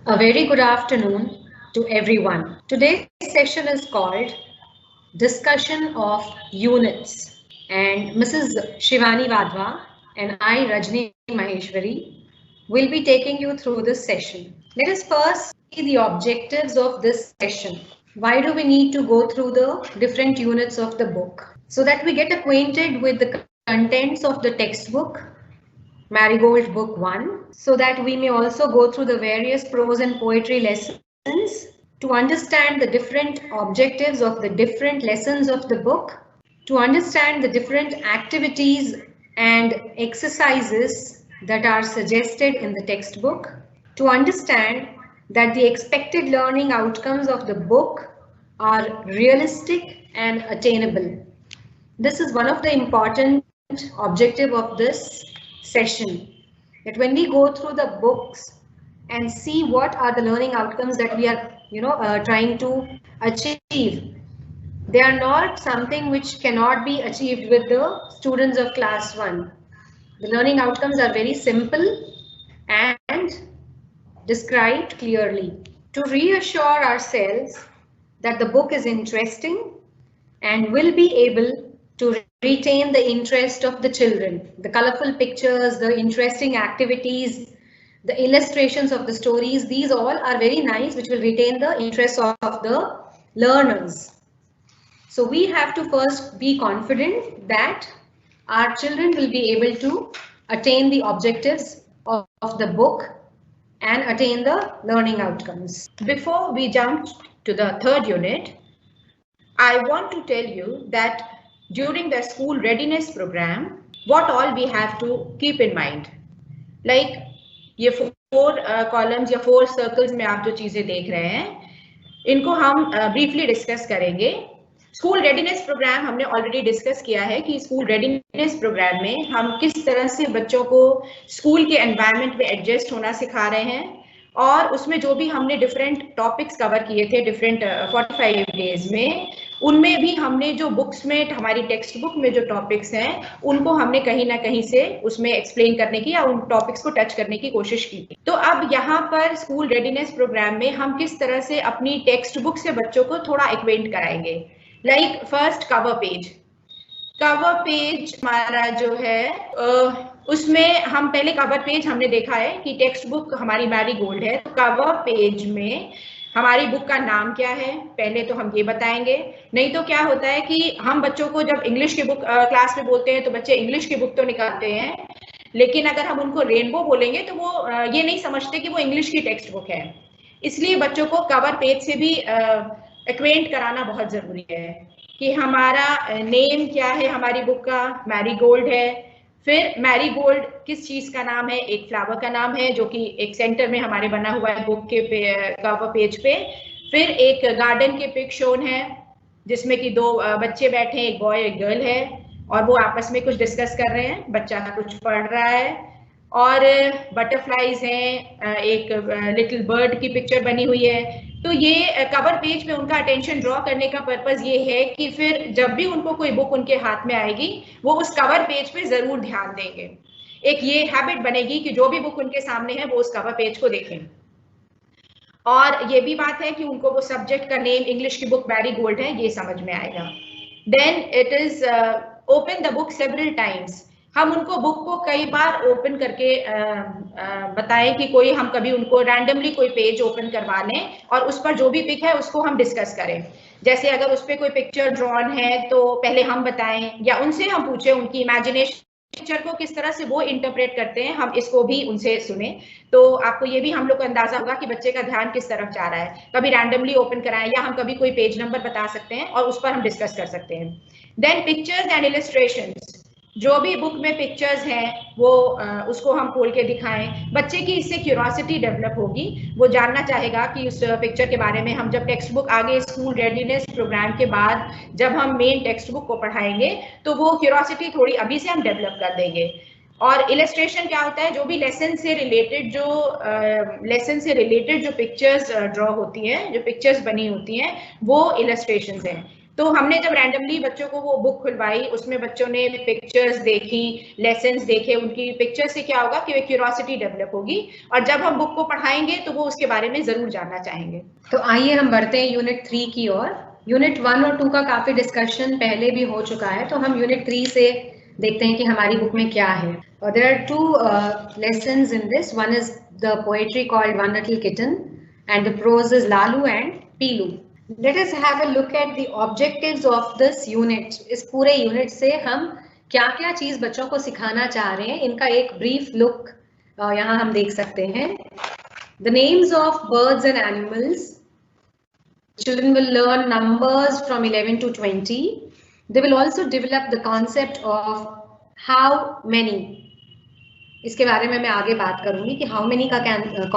A very good afternoon to everyone. Today's session is called Discussion of Units, and Mrs. Shivani Vadva and I, Rajni Maheshwari, will be taking you through this session. Let us first see the objectives of this session. Why do we need to go through the different units of the book? So that we get acquainted with the contents of the textbook, Marigold Book 1, so that we may also go through the various prose and poetry lessons to understand the different objectives of the different lessons of the book, to understand the different activities and exercises that are suggested in the textbook, to understand that the expected learning outcomes of the book are realistic and attainable. This is one of the important objective of this session, that when we go through the books and see what are the learning outcomes that we are trying to achieve, they are not something which cannot be achieved with the students of class 1. The learning outcomes are very simple and described clearly. To reassure ourselves that the book is interesting and will be able to retain the interest of the children. The colorful pictures, the interesting activities, the illustrations of the stories, these all are very nice, which will retain the interest of the learners. So we have to first be confident that our children will be able to attain the objectives of the book and attain the learning outcomes. Before we jump to the third unit, I want to tell you that during the school readiness program, what all we have to keep in mind. Like ये 4 columns या 4 circles में आप जो चीजें देख रहे हैं, इनको हम briefly discuss करेंगे. स्कूल रेडीनेस प्रोग्राम हमने ऑलरेडी डिस्कस किया है कि स्कूल रेडीनेस प्रोग्राम में हम किस तरह से बच्चों को स्कूल के एनवायरनमेंट में एडजस्ट होना सिखा रहे हैं, और उसमें जो भी हमने डिफरेंट टॉपिक्स कवर किए थे डिफरेंट 45 डेज में, उनमें भी हमने जो बुक्स में हमारी टेक्स्ट बुक में जो टॉपिक्स हैं उनको हमने कहीं ना कहीं से उसमें एक्सप्लेन करने की या उन टॉपिक्स को टच करने की कोशिश की थी. तो अब यहाँ पर स्कूल रेडीनेस प्रोग्राम में हम किस तरह से अपनी टेक्स्ट बुक से बच्चों को थोड़ा एक्वेंट कराएंगे. लाइक फर्स्ट कवर पेज हमारा जो है उसमें हम पहले कवर पेज हमने देखा है कि टेक्स्ट बुक हमारी मैरीगोल्ड है. तो कवर पेज में हमारी बुक का नाम क्या है पहले तो हम ये बताएंगे. नहीं तो क्या होता है कि हम बच्चों को जब इंग्लिश की बुक क्लास में बोलते हैं तो बच्चे इंग्लिश की बुक तो निकालते हैं, लेकिन अगर हम उनको रेनबो बोलेंगे तो वो ये नहीं समझते कि वो इंग्लिश की टेक्स्ट बुक है. इसलिए बच्चों को कवर पेज से भी एक्वेंट कराना बहुत जरूरी है कि हमारा नेम क्या है, हमारी बुक का मैरीगोल्ड है. फिर मैरीगोल्ड किस चीज का नाम है, एक फ्लावर का नाम है जो कि एक सेंटर में हमारे बना हुआ है बुक के कवर पेज पे. फिर एक गार्डन के पिक शोन है जिसमें कि 2 बच्चे बैठे हैं, एक बॉय एक गर्ल है, और वो आपस में कुछ डिस्कस कर रहे हैं. बच्चा कुछ पढ़ रहा है, और बटरफ्लाईज हैं, एक लिटिल बर्ड की पिक्चर बनी हुई है. तो ये कवर पेज पे उनका अटेंशन ड्रॉ करने का पर्पस ये है कि फिर जब भी उनको कोई बुक उनके हाथ में आएगी वो उस कवर पेज पे जरूर ध्यान देंगे. एक ये हैबिट बनेगी कि जो भी बुक उनके सामने है वो उस कवर पेज को देखें. और ये भी बात है कि उनको वो सब्जेक्ट का नेम इंग्लिश की बुक मैरीगोल्ड है ये समझ में आएगा. Then it is open the book several times. हम उनको बुक को कई बार ओपन करके बताएं कि कोई हम कभी उनको रैंडमली कोई पेज ओपन करवा लें और उस पर जो भी पिक है उसको हम डिस्कस करें. जैसे अगर उस पर कोई पिक्चर ड्रॉन है तो पहले हम बताएं या उनसे हम पूछें उनकी इमेजिनेशन पिक्चर को किस तरह से वो इंटरप्रेट करते हैं, हम इसको भी उनसे सुने. तो आपको ये भी हम लोग को अंदाजा होगा कि बच्चे का ध्यान किस तरफ जा रहा है. कभी रैंडमली ओपन कराएं या हम कभी कोई पेज नंबर बता सकते हैं और उस पर हम डिस्कस कर सकते हैं. Then pictures and illustrations. जो भी बुक में पिक्चर्स हैं वो उसको हम खोल के दिखाएं. बच्चे की इससे क्यूरियोसिटी डेवलप होगी, वो जानना चाहेगा कि उस पिक्चर के बारे में. हम जब टेक्स्ट बुक आगे स्कूल रेडीनेस प्रोग्राम के बाद जब हम मेन टेक्स्ट बुक को पढ़ाएंगे तो वो क्यूरियोसिटी थोड़ी अभी से हम डेवलप कर देंगे. और इलस्ट्रेशन क्या होता है, जो भी लेसन से रिलेटेड जो पिक्चर्स ड्रॉ होती हैं, जो पिक्चर्स बनी होती हैं वो इलस्ट्रेशंस हैं. तो हमने जब रैंडमली बच्चों को वो बुक खुलवाई, उसमें बच्चों ने पिक्चर्स देखी, लेसन्स देखे, उनकी पिक्चर से क्या होगा कि एक क्यूरियोसिटी डेवलप होगी और जब हम बुक को पढ़ाएंगे तो वो उसके बारे में जरूर जानना चाहेंगे। तो आइए हम बढ़ते हैं यूनिट 3 की ओर। यूनिट 1 और 2 का काफी डिस्कशन पहले भी हो चुका है, तो हम यूनिट 3 से देखते हैं कि हमारी बुक में क्या है। There are two lessons in this. One is the poetry called one little kitten and the prose is Lalu and Peelu. Let us have a look at the objectives of this unit. इस पूरे unit से हम क्या क्या चीज बच्चों को सिखाना चाह रहे हैं, इनका एक ब्रीफ लुक यहाँ हम देख सकते हैं। The names of birds and animals. Children will learn numbers from 11 to 20. They will also develop the concept of how many. इसके बारे में मैं आगे बात करूंगी कि how many का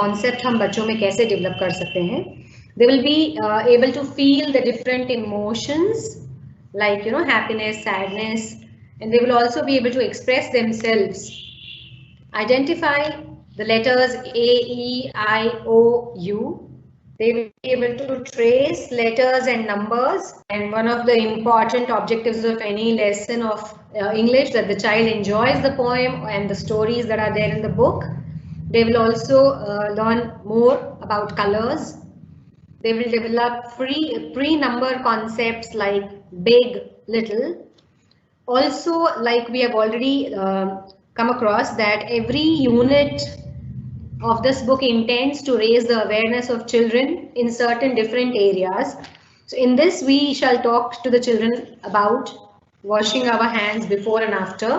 कॉन्सेप्ट हम बच्चों में कैसे डेवलप कर सकते हैं। They will be able to feel the different emotions like, you know, happiness, sadness, and they will also be able to express themselves. Identify the letters A, E, I, O, U. They will be able to trace letters and numbers. And one of the important objectives of any lesson of English, that the child enjoys the poem and the stories that are there in the book. They will also learn more about colors. They will develop pre-number concepts like big, little. Also, like we have already come across, that every unit of this book intends to raise the awareness of children in certain different areas. So in this, we shall talk to the children about washing our hands before and after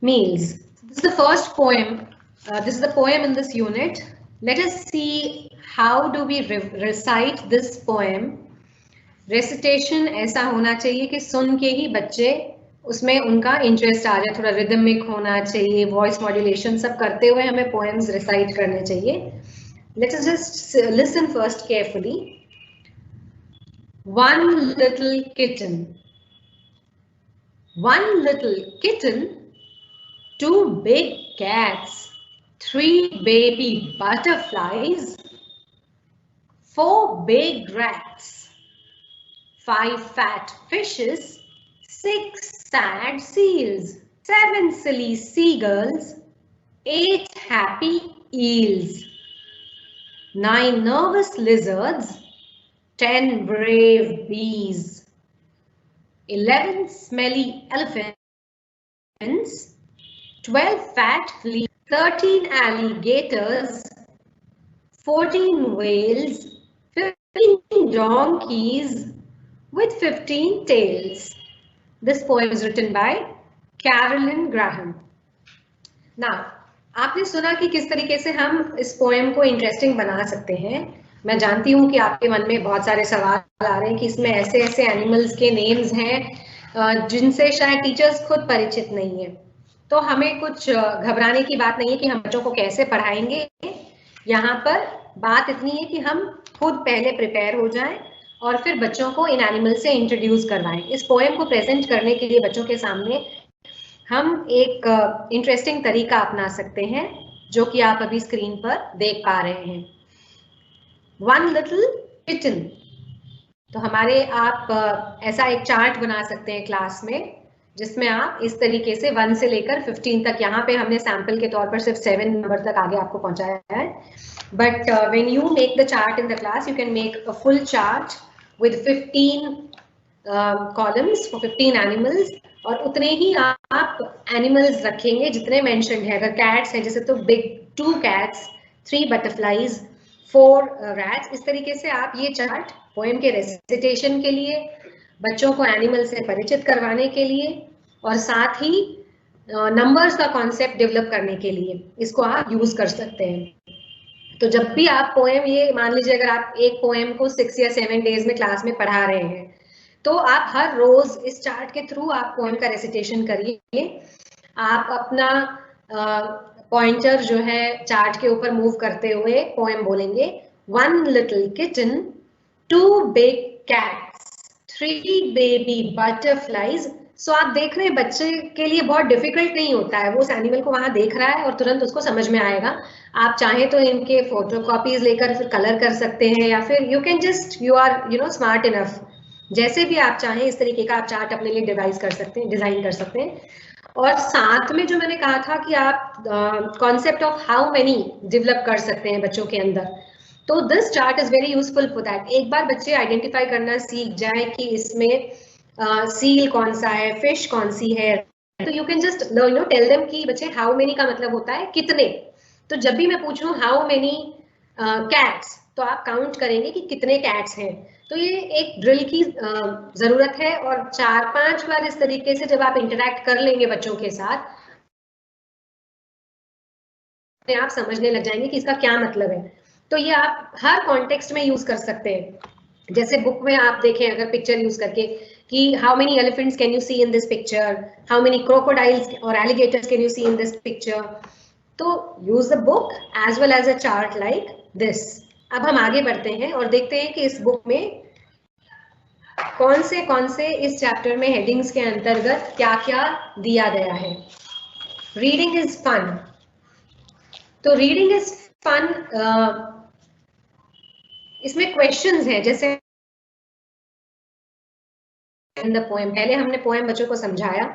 meals. This is the first poem. This is the poem in this unit. Let us see how do we recite this poem. Recitation ऐसा होना चाहिए कि सुन के ही बच्चे उसमें उनका interest आ जाए, थोड़ा रिदमिक होना चाहिए, वॉइस मॉड्यूलेशन सब करते हुए हमें पोएम्स रिसाइट करने चाहिए। Let us just listen first carefully. One little kitten. One little kitten, two big cats, 3 baby butterflies, 4 big rats, 5 fat fishes, 6 sad seals, 7 silly seagulls, 8 happy eels, 9 nervous lizards, 10 brave bees, 11 smelly elephants, 12 fat fleas, 13 alligators, 14 whales, 15 donkeys with 15 tails. This poem is written by Carolyn Graham. Now, आपने सुना कि किस तरीके से हम इस poem को interesting बना सकते हैं। मैं जानती हूँ कि आपके मन में बहुत सारे सवाल आ रहे हैं कि इसमें ऐसे ऐसे एनिमल्स के नेम्स हैं जिनसे शायद टीचर्स खुद परिचित नहीं है। तो हमें कुछ घबराने की बात नहीं है कि हम बच्चों को कैसे पढ़ाएंगे। यहाँ पर बात इतनी है कि हम खुद पहले प्रिपेयर हो जाएं और फिर बच्चों को इन एनिमल से इंट्रोड्यूस करवाएं। इस पोएम को प्रेजेंट करने के लिए बच्चों के सामने हम एक इंटरेस्टिंग तरीका अपना सकते हैं, जो कि आप अभी स्क्रीन पर देख पा रहे हैं। One little kitten. तो हमारे आप ऐसा एक चार्ट बना सकते हैं क्लास में, जिसमें आप इस तरीके से 1 से लेकर 15 तक, यहाँ पे हमने सैंपल के तौर पर सिर्फ 7 नंबर तक आगे आपको पहुंचाया है, but when you make the chart in the class, you can make a full chart with 15 columns for 15 animals, और उतने ही आप एनिमल्स रखेंगे जितने मेंशन्ड है। अगर कैट्स है जैसे तो बिग 2 कैट्स, 3 बटरफ्लाईज, 4 रैट्स। इस तरीके से आप ये चार्ट पोएम के रेसिटेशन के लिए, बच्चों को एनिमल से परिचित करवाने के लिए और साथ ही नंबर्स का कॉन्सेप्ट डेवलप करने के लिए इसको आप यूज कर सकते हैं। तो जब भी आप पोएम, ये मान लीजिए अगर आप एक पोएम को 6 या 7 डेज में क्लास में पढ़ा रहे हैं, तो आप हर रोज इस चार्ट के थ्रू आप पोएम का रेसिटेशन करिए। आप अपना पॉइंटर जो है चार्ट के ऊपर मूव करते हुए पोएम बोलेंगे। 1 little kitten, 2 big cats, 3 baby butterflies. So आप देख रहे हैं बच्चे के लिए बहुत डिफिकल्ट नहीं होता है, वो उस एनिमल को वहां देख रहा है और तुरंत उसको समझ में आएगा। आप चाहें तो इनके फोटोकॉपीज लेकर फिर कलर कर सकते हैं, या फिर you can just, you are smart enough जैसे भी आप चाहें इस तरीके का आप चार्ट अपने लिए डिवाइस कर सकते हैं, डिजाइन कर सकते हैं। और साथ में जो मैंने कहा था कि आप concept of how many develop कर सकते हैं बच्चों के अंदर, तो this chart is very useful for that. एक बार बच्चे आइडेंटिफाई करना सीख जाए कि इसमें सील कौन सा है, फिश कौन सी है, तो you can just tell them कि बच्चे हाउ मेनी का मतलब होता है कितने। तो जब भी मैं पूछूं हाउ मेनी कैट्स, तो आप काउंट करेंगे कि कितने कैट्स हैं। तो ये एक ड्रिल की जरूरत है, और 4-5 बार इस तरीके से जब आप इंटरेक्ट कर लेंगे बच्चों के साथ, आप समझने लग जाएंगे कि इसका क्या मतलब है। तो ये आप हर कॉन्टेक्स्ट में यूज कर सकते हैं। जैसे बुक में आप देखें अगर पिक्चर यूज करके कि how many elephants can you see in this picture, how many crocodiles और alligators can you see in this picture. तो use the book as well as a chart like this. अब हम आगे बढ़ते हैं और देखते हैं कि इस बुक में कौन से इस चैप्टर में हेडिंग्स के अंतर्गत क्या क्या दिया गया है। Reading is fun. तो रीडिंग इज फन, इसमें क्वेश्चंस हैं, जैसे इन द पोएम, पहले हमने पोएम बच्चों को समझाया,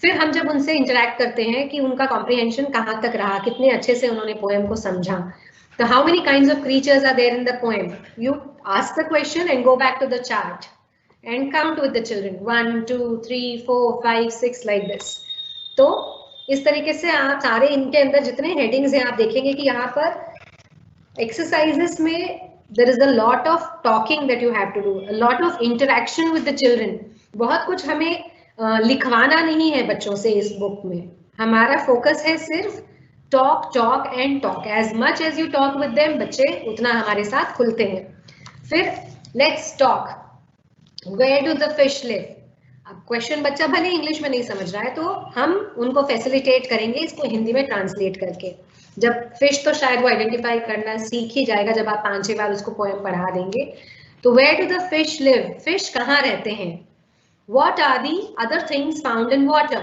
फिर हम जब उनसे इंटरेक्ट करते हैं कि उनका कॉम्प्रिहेंशन कहाँ तक रहा, कितने अच्छे से उन्होंने पोएम को समझा। तो how many kinds of creatures are there in the poem, you ask the question and go back to the chart and count with the children 1 2 3 4 5 6 like this। तो इस तरीके से आप सारे इनके अंदर जितने हेडिंग्स हैं आप देखेंगे कि यहाँ पर एक्सरसाइजेस में there is a lot of talking that you have to do, a lot of interaction with the children। बहुत कुछ हमें लिखवाना नहीं है बच्चों से इस बुक में, हमारा फोकस है सिर्फ talk talk and talk. As much as you talk with them, बच्चे उतना हमारे साथ खुलते हैं। फिर let's talk, Where do the fish live? अब क्वेश्चन बच्चा भले इंग्लिश में नहीं समझ रहा है तो हम उनको फैसिलिटेट करेंगे इसको हिंदी में ट्रांसलेट करके। जब फिश तो शायद वो आइडेंटिफाई करना सीख ही जाएगा जब आप 5-6 बार उसको पोएम पढ़ा देंगे। तो where do the fish live? Fish कहाँ रहते हैं? What are the other things found in water?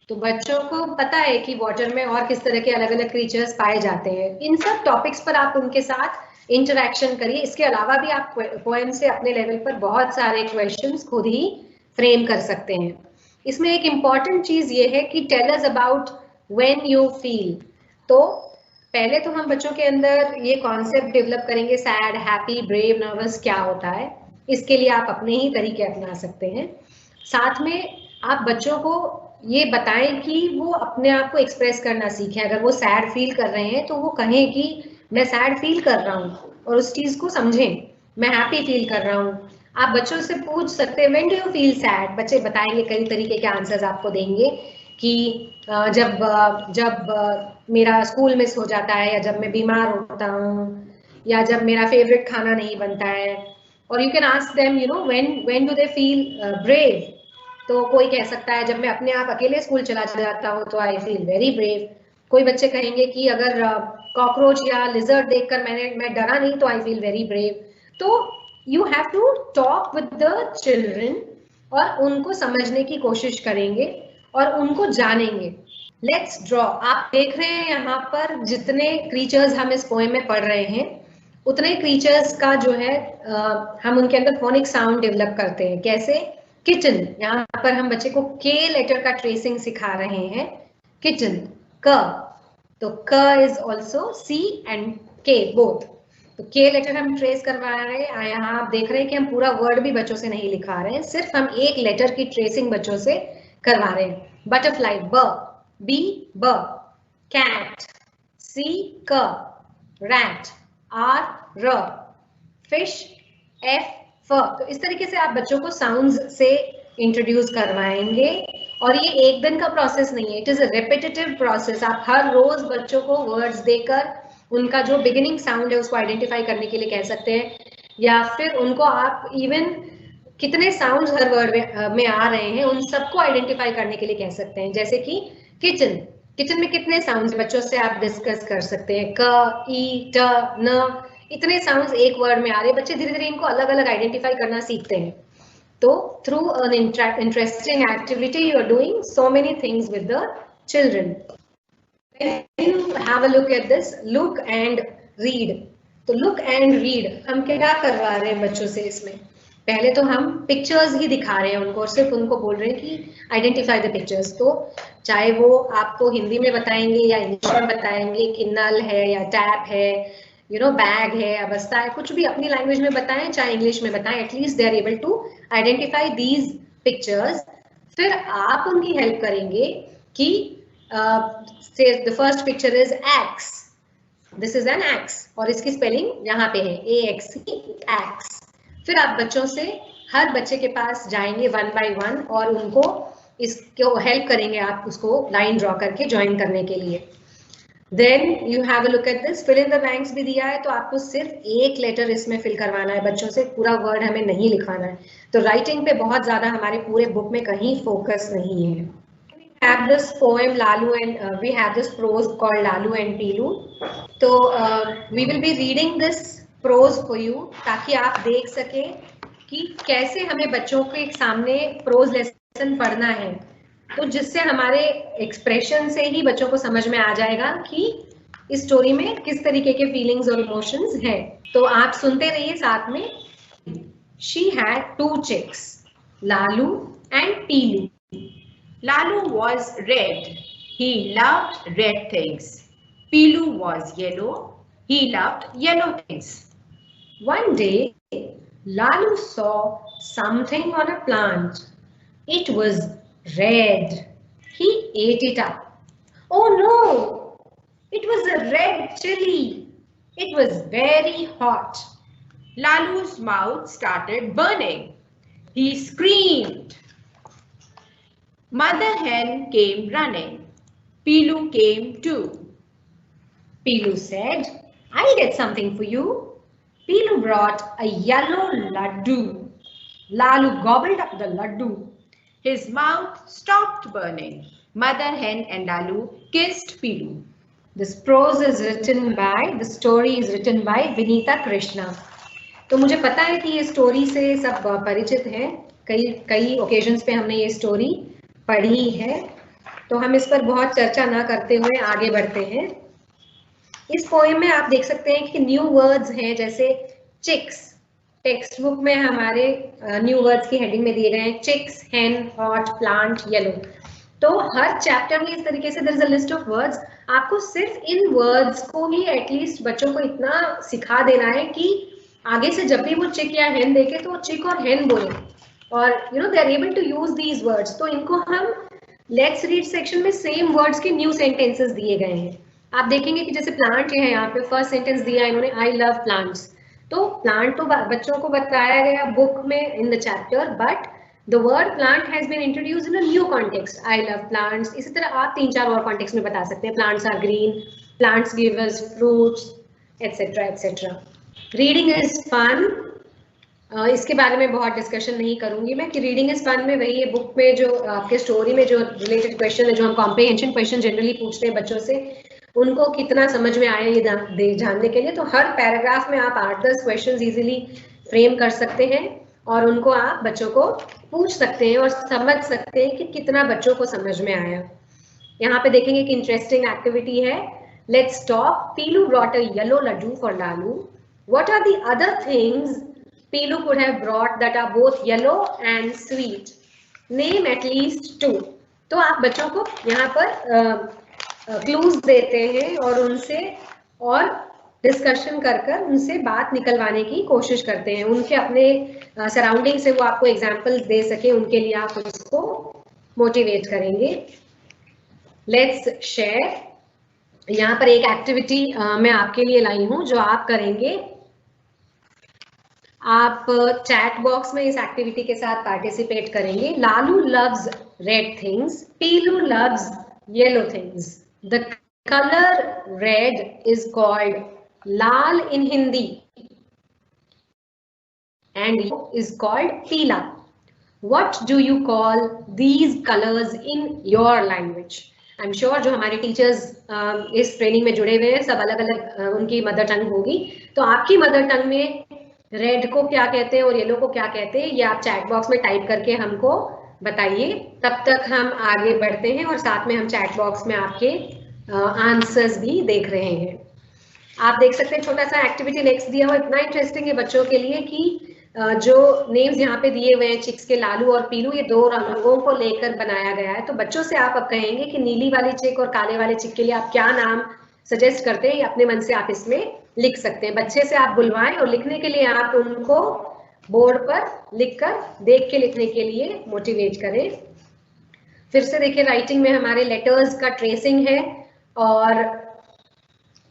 तो बच्चों को पता है कि वाटर में और किस तरह के अलग अलग क्रीचर्स पाए जाते हैं। इन सब टॉपिक्स पर आप उनके साथ इंटरेक्शन करिए। इसके अलावा भी आप पोएम से अपने लेवल पर बहुत सारे क्वेश्चंस खुद ही फ्रेम कर सकते हैं। इसमें एक इम्पॉर्टेंट चीज ये है कि tell us about when you feel. तो पहले तो हम बच्चों के अंदर ये कॉन्सेप्ट डेवलप करेंगे सैड, हैप्पी, ब्रेव, नर्वस क्या होता है। इसके लिए आप अपने ही तरीके अपना सकते हैं। साथ में आप बच्चों को ये बताएं कि वो अपने आप को एक्सप्रेस करना सीखें। अगर वो सैड फील कर रहे हैं तो वो कहें कि मैं सैड फील कर रहा हूँ, और उस चीज को समझें। मैं हैप्पी फील कर रहा हूँ। आप बच्चों से पूछ सकते हैं when do you feel sad, बच्चे बताएंगे, कई तरीके के आंसर्स आपको देंगे कि जब मेरा स्कूल मिस हो जाता है, या जब मैं बीमार होता हूँ, या जब मेरा फेवरेट खाना नहीं बनता है। और you can ask them when do they feel brave. तो कोई कह सकता है जब मैं अपने आप अकेले स्कूल चला जाता हूँ तो आई फील वेरी ब्रेव। कोई बच्चे कहेंगे कि अगर कॉकरोच या लिजर्ड देखकर मैं डरा नहीं तो आई फील वेरी ब्रेव। तो you have to talk with the children और उनको समझने की कोशिश करेंगे और उनको जानेंगे। Let's draw. आप देख रहे हैं यहाँ पर जितने क्रीचर्स हम इस पोएम में पढ़ रहे हैं, उतने क्रीचर्स का जो है हम उनके अंदर फोनिक साउंड डेवलप करते हैं। कैसे? किचन, यहाँ पर हम बच्चे को के लेटर का ट्रेसिंग सिखा रहे हैं। किचन, क, तो क इज ऑल्सो सी एंड के बोथ। तो के लेटर हम ट्रेस करवा रहे हैं। यहाँ आप देख रहे हैं कि हम पूरा वर्ड भी बच्चों से नहीं लिखा रहे हैं, सिर्फ हम एक लेटर की ट्रेसिंग बच्चों से करवा रहे हैं। बटरफ्लाई, ब, बी, ब, कैट, सी, क, रैट, आर, र, फिश, एफ, फ। तो इस तरीके से आप बच्चों को साउंड्स से इंट्रोड्यूस करवाएंगे। और ये एक दिन का प्रोसेस नहीं है, it is a repetitive process. आप हर रोज बच्चों को वर्ड्स देकर उनका जो बिगिनिंग साउंड है उसको आइडेंटिफाई करने के लिए कह सकते हैं, या फिर उनको आप इवन कितने साउंड्स हर वर्ड में आ रहे हैं उन सबको आइडेंटिफाई करने के लिए कह सकते हैं। जैसे कि किचन, किचन में कितने साउंड्स बच्चों से आप डिस्कस कर सकते हैं। क, ई, ट, न, इतने साउंड्स एक वर्ड में आ रहे हैं। बच्चे धीरे धीरे इनको अलग अलग आइडेंटिफाई करना सीखते हैं। तो through an interesting activity you are doing so many things with the children. When you have a look at this, look and read. तो look and read हम क्या करवा रहे हैं बच्चों से इसमें? पहले तो हम पिक्चर्स ही दिखा रहे हैं उनको और सिर्फ उनको बोल रहे हैं कि आइडेंटिफाई द पिक्चर्स। तो चाहे वो आपको हिंदी में बताएंगे या इंग्लिश में बताएंगे कि नल है या टैप है, बैग है, अवस्था है, कुछ भी अपनी लैंग्वेज में बताएं चाहे इंग्लिश में बताएं, at least they are able to identify these pictures. फिर आप उनकी हेल्प करेंगे कि the first picture is axe, this is an axe और इसकी स्पेलिंग यहाँ पे है AXE, एक्स। फिर आप बच्चों से हर बच्चे के पास जाएंगे 1 by 1 और उनको इसको हेल्प करेंगे आप उसको लाइन ड्रॉ करके ज्वाइन करने के लिए। Then you have a look at this, fill in the blanks भी दिया है, तो आपको सिर्फ एक लेटर इसमें फिल करवाना है बच्चों से, पूरा वर्ड हमें नहीं लिखवाना है। तो राइटिंग पे बहुत ज्यादा हमारे पूरे बुक में कहीं फोकस नहीं है। We have this poem Lalu and we have this prose called Lalu and Pilu. तो we will be reading this prose for you ताकि आप देख सकें कि कैसे हमें बच्चों के सामने प्रोज लेसन पढ़ना है, तो जिससे हमारे एक्सप्रेशन से ही बच्चों को समझ में आ जाएगा कि इस स्टोरी में किस तरीके के फीलिंग्स और इमोशंस हैं। तो आप सुनते रहिए साथ में। She had 2 chicks, Lalu and Pilu. Lalu was red. He loved red things. Pilu was yellow. He loved yellow things. One day, Lalu saw something on a plant. It was red. He ate it up. Oh no! It was a red chili. It was very hot. Lalu's mouth started burning. He screamed. Mother hen came running. Pilu came too. Pilu said, I'll get something for you. Pilu brought a yellow laddu. Lalu gobbled up the laddu. His mouth stopped burning. Mother hen and Lalu kissed Pilu. This prose is written by, the story is written by Vinita Krishna. तो मुझे पता है कि ये story से सब परिचित हैं, कई ओकेजन्स पे हमने ये स्टोरी पढ़ी है, तो हम इस पर बहुत चर्चा ना करते हुए आगे बढ़ते हैं। इस पोएम में आप देख सकते हैं कि न्यू वर्ड्स हैं, जैसे चिक्स, टेक्स्ट बुक में हमारे न्यू वर्ड्स की हेडिंग में दिए गए हैं, चिक्स, हेन, हॉट, प्लांट, येलो। तो हर चैप्टर में इस तरीके से there is a list of words. आपको सिर्फ इन वर्ड्स को ही एटलीस्ट बच्चों को इतना सिखा देना है कि आगे से जब भी वो चिक या हेन देखे तो चिक और हेन बोले, और they are able to use these words. तो इनको हम लेट्स रीड सेक्शन में सेम वर्ड्स के न्यू सेंटेंसेस दिए गए हैं। आप देखेंगे कि जैसे प्लांट है, यहाँ पे फर्स्ट सेंटेंस दिया है इन्होंने, आई लव प्लांट्स। तो प्लांट तो बच्चों को बताया गया बुक में in the chapter, but the word plant has been introduced in a new context, I love plants. इसी तरह आप 3-4 और कॉन्टेक्स्ट में बता सकते हैं, plants are green, plants give us fruits, etcetera etcetera. Reading is fun, इसके बारे में बहुत डिस्कशन नहीं करूंगी मैं कि रीडिंग इज फन में वही है, बुक में जो आपके स्टोरी में जो रिलेटेड क्वेश्चन है, जो हम कॉम्प्रिहेंशन क्वेश्चन जनरली पूछते हैं बच्चों से, उनको कितना समझ में आए ये जानने के लिए, तो हर पैराग्राफ में आप 8-10 क्वेश्चंस इजीली फ्रेम कर सकते हैं और उनको आप बच्चों को पूछ सकते हैं और समझ सकते हैं कि कितना बच्चों को समझ में आया। यहाँ पे देखेंगे कि इंटरेस्टिंग एक्टिविटी है, let's talk. Peelu brought a yellow laddu for Lalu. What are the other things Pilu could have brought that are both yellow and sweet? Name at least 2. तो आप बच्चों को यहाँ पर क्लूज देते हैं और उनसे और डिस्कशन कर उनसे बात निकलवाने की कोशिश करते हैं, उनके अपने सराउंडिंग से वो आपको एग्जाम्पल्स दे सके, उनके लिए आप उसको मोटिवेट करेंगे। Let's share. यहाँ पर एक एक्टिविटी मैं आपके लिए लाई हूँ जो आप करेंगे। आप चैट बॉक्स में इस एक्टिविटी के साथ पार्टिसिपेट करेंगे। Lalu loves red things, Piloo loves yellow things. The colour red is called Lal in Hindi and is called पीला। What do you call these colors in your language? I am sure जो हमारे teachers इस training में जुड़े हुए हैं सब अलग अलग उनकी मदर टंग होगी, तो आपकी मदर टंग में रेड को क्या कहते हैं और येलो को क्या कहते हैं, ये आप चैट बॉक्स में टाइप करके हमको बताइए। तब तक हम आगे बढ़ते हैं और साथ में हम चैट बॉक्स में आपके आंसर्स भी देख रहे हैं। आप देख सकते हैं छोटा सा एक्टिविटी नेक्स्ट दिया हुआ, इतना इंटरेस्टिंग है बच्चों के लिए कि जो नेम्स यहाँ पे दिए हुए हैं चिक्स के, लालू और पीलू, ये 2 रंगों को लेकर बनाया गया है। तो बच्चों से आप अब कहेंगे कि नीली वाली चिक और काले वाले चिक के लिए आप क्या नाम सजेस्ट करते हैं, अपने मन से आप इसमें लिख सकते हैं। बच्चे से आप बुलवाएं और लिखने के लिए आप उनको बोर्ड पर लिखकर देख के लिखने के लिए मोटिवेट करें। फिर से देखिए राइटिंग में हमारे लेटर्स का ट्रेसिंग है और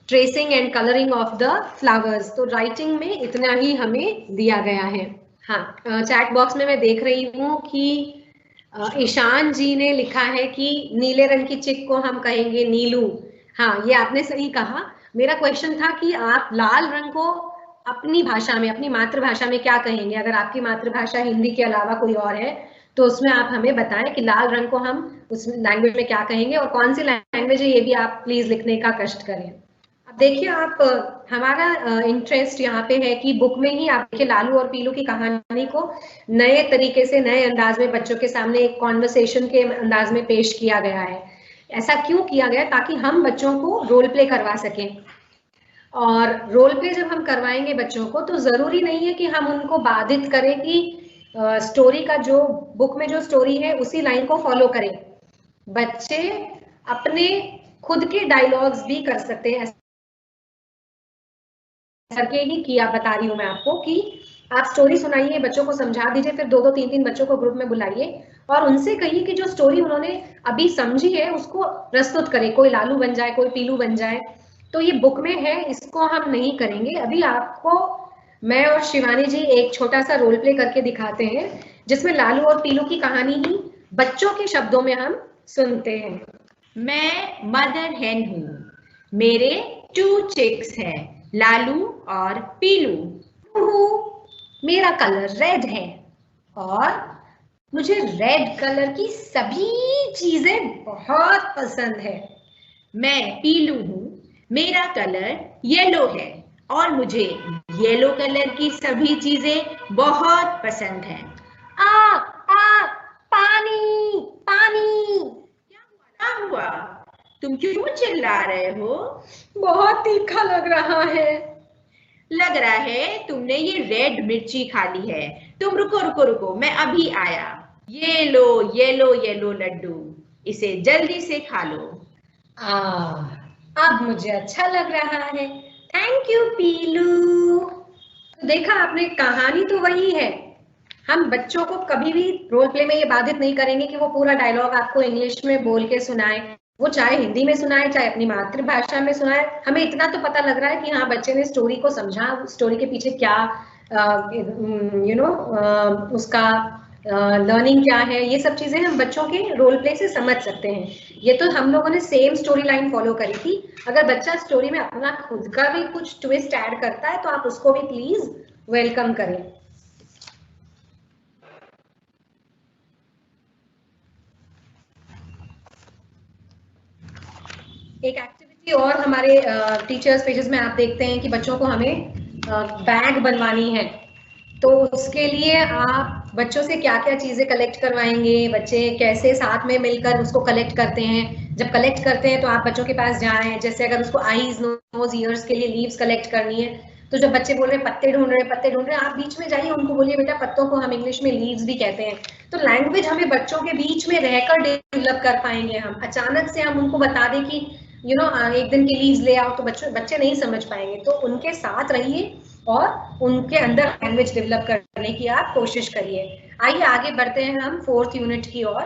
tracing and colouring of the flowers. तो राइटिंग में इतना ही हमें दिया गया है। हाँ, चैट बॉक्स में मैं देख रही हूँ कि ईशान जी ने लिखा है कि नीले रंग की चिक को हम कहेंगे नीलू। हाँ, ये आपने सही कहा। मेरा क्वेश्चन था कि आप लाल रंग को अपनी भाषा में, अपनी मातृभाषा में क्या कहेंगे। अगर आपकी मातृभाषा हिंदी के अलावा कोई और है तो उसमें आप हमें बताएं कि लाल रंग को हम उस लैंग्वेज में क्या कहेंगे और कौन सी लैंग्वेज है, ये भी आप प्लीज लिखने का कष्ट करें। अब देखिए आप, हमारा इंटरेस्ट यहाँ पे है कि बुक में ही आप देखिए लालू और पीलू की कहानी को नए तरीके से, नए अंदाज में बच्चों के सामने एक कॉन्वर्सेशन के अंदाज में पेश किया गया है। ऐसा क्यों किया गया? ताकि हम बच्चों को रोल प्ले करवा सकें। और रोल प्ले जब हम करवाएंगे बच्चों को तो जरूरी नहीं है कि हम उनको बाधित करें कि स्टोरी का जो बुक में जो स्टोरी है उसी लाइन को फॉलो करें। बच्चे अपने खुद के डायलॉग्स भी कर सकते हैं। करके ही किया बता रही हूँ मैं आपको कि आप स्टोरी सुनाइए, बच्चों को समझा दीजिए, फिर 2-2 3-3 बच्चों को ग्रुप में बुलाइए और उनसे कहिए कि जो स्टोरी उन्होंने अभी समझी है उसको प्रस्तुत करें। कोई लालू बन जाए, कोई पीलू बन जाए। तो ये बुक में है, इसको हम नहीं करेंगे। अभी आपको मैं और शिवानी जी एक छोटा सा रोल प्ले करके दिखाते हैं जिसमें लालू और पीलू की कहानी ही बच्चों के शब्दों में हम सुनते हैं। मैं मदर हेन हूँ, मेरे 2 चिक्स हैं, लालू और पीलू। मेरा कलर रेड है और मुझे रेड कलर की सभी चीजें बहुत पसंद है। मैं पीलू हूँ, मेरा कलर येलो है और मुझे येलो कलर की सभी चीजें बहुत पसंद हैं। पानी पानी। क्या हुआ? तुम क्यों चिल्ला रहे हो? बहुत तीखा लग रहा है। लग रहा है तुमने ये रेड मिर्ची खा ली है। तुम रुको रुको रुको, मैं अभी आया। ये लो येलो येलो लड्डू, इसे जल्दी से खा लो। अब मुझे अच्छा लग रहा है। थैंक यू पीलू। देखा आपने, कहानी तो वही है। हम बच्चों को कभी भी रोल प्ले में ये बाधित नहीं करेंगे कि वो पूरा डायलॉग आपको इंग्लिश में बोल के सुनाए। वो चाहे हिंदी में सुनाए, चाहे अपनी मातृभाषा में सुनाए। हमें इतना तो पता लग रहा है कि हाँ, बच्चे ने स्टोरी को समझा, स्टोरी के पीछे क्या उसका लर्निंग क्या है, ये सब चीजें हम बच्चों के रोल प्ले से समझ सकते हैं। ये तो हम लोगों ने सेम स्टोरी लाइन फॉलो करी थी। अगर बच्चा स्टोरी में अपना खुद का भी कुछ ट्विस्ट ऐड करता है तो आप उसको भी प्लीज वेलकम करें। एक एक्टिविटी और हमारे टीचर्स पेजेस में आप देखते हैं कि बच्चों को हमें बैग बनवानी है। तो उसके लिए आप बच्चों से क्या क्या चीजें कलेक्ट करवाएंगे, बच्चे कैसे साथ में मिलकर उसको कलेक्ट करते हैं। जब कलेक्ट करते हैं तो आप बच्चों के पास जाएं। जैसे अगर उसको आईज नोज ईयर्स के लिए लीव्स कलेक्ट करनी है, तो जब बच्चे बोल रहे हैं पत्ते ढूंढ रहे हैं, आप बीच में जाइए, उनको बोलिए बेटा पत्तों को हम इंग्लिश में लीव्स भी कहते हैं। तो लैंग्वेज हमें बच्चों के बीच में रहकर डेवलप कर पाएंगे हम। अचानक से हम उनको बता दें कि एक दिन के लीव्स ले आओ, तो बच्चे नहीं समझ पाएंगे। तो उनके साथ रहिए और उनके अंदर लैंग्वेज डेवलप करने की आप कोशिश करिए। आइए आगे बढ़ते हैं हम 4th यूनिट की ओर।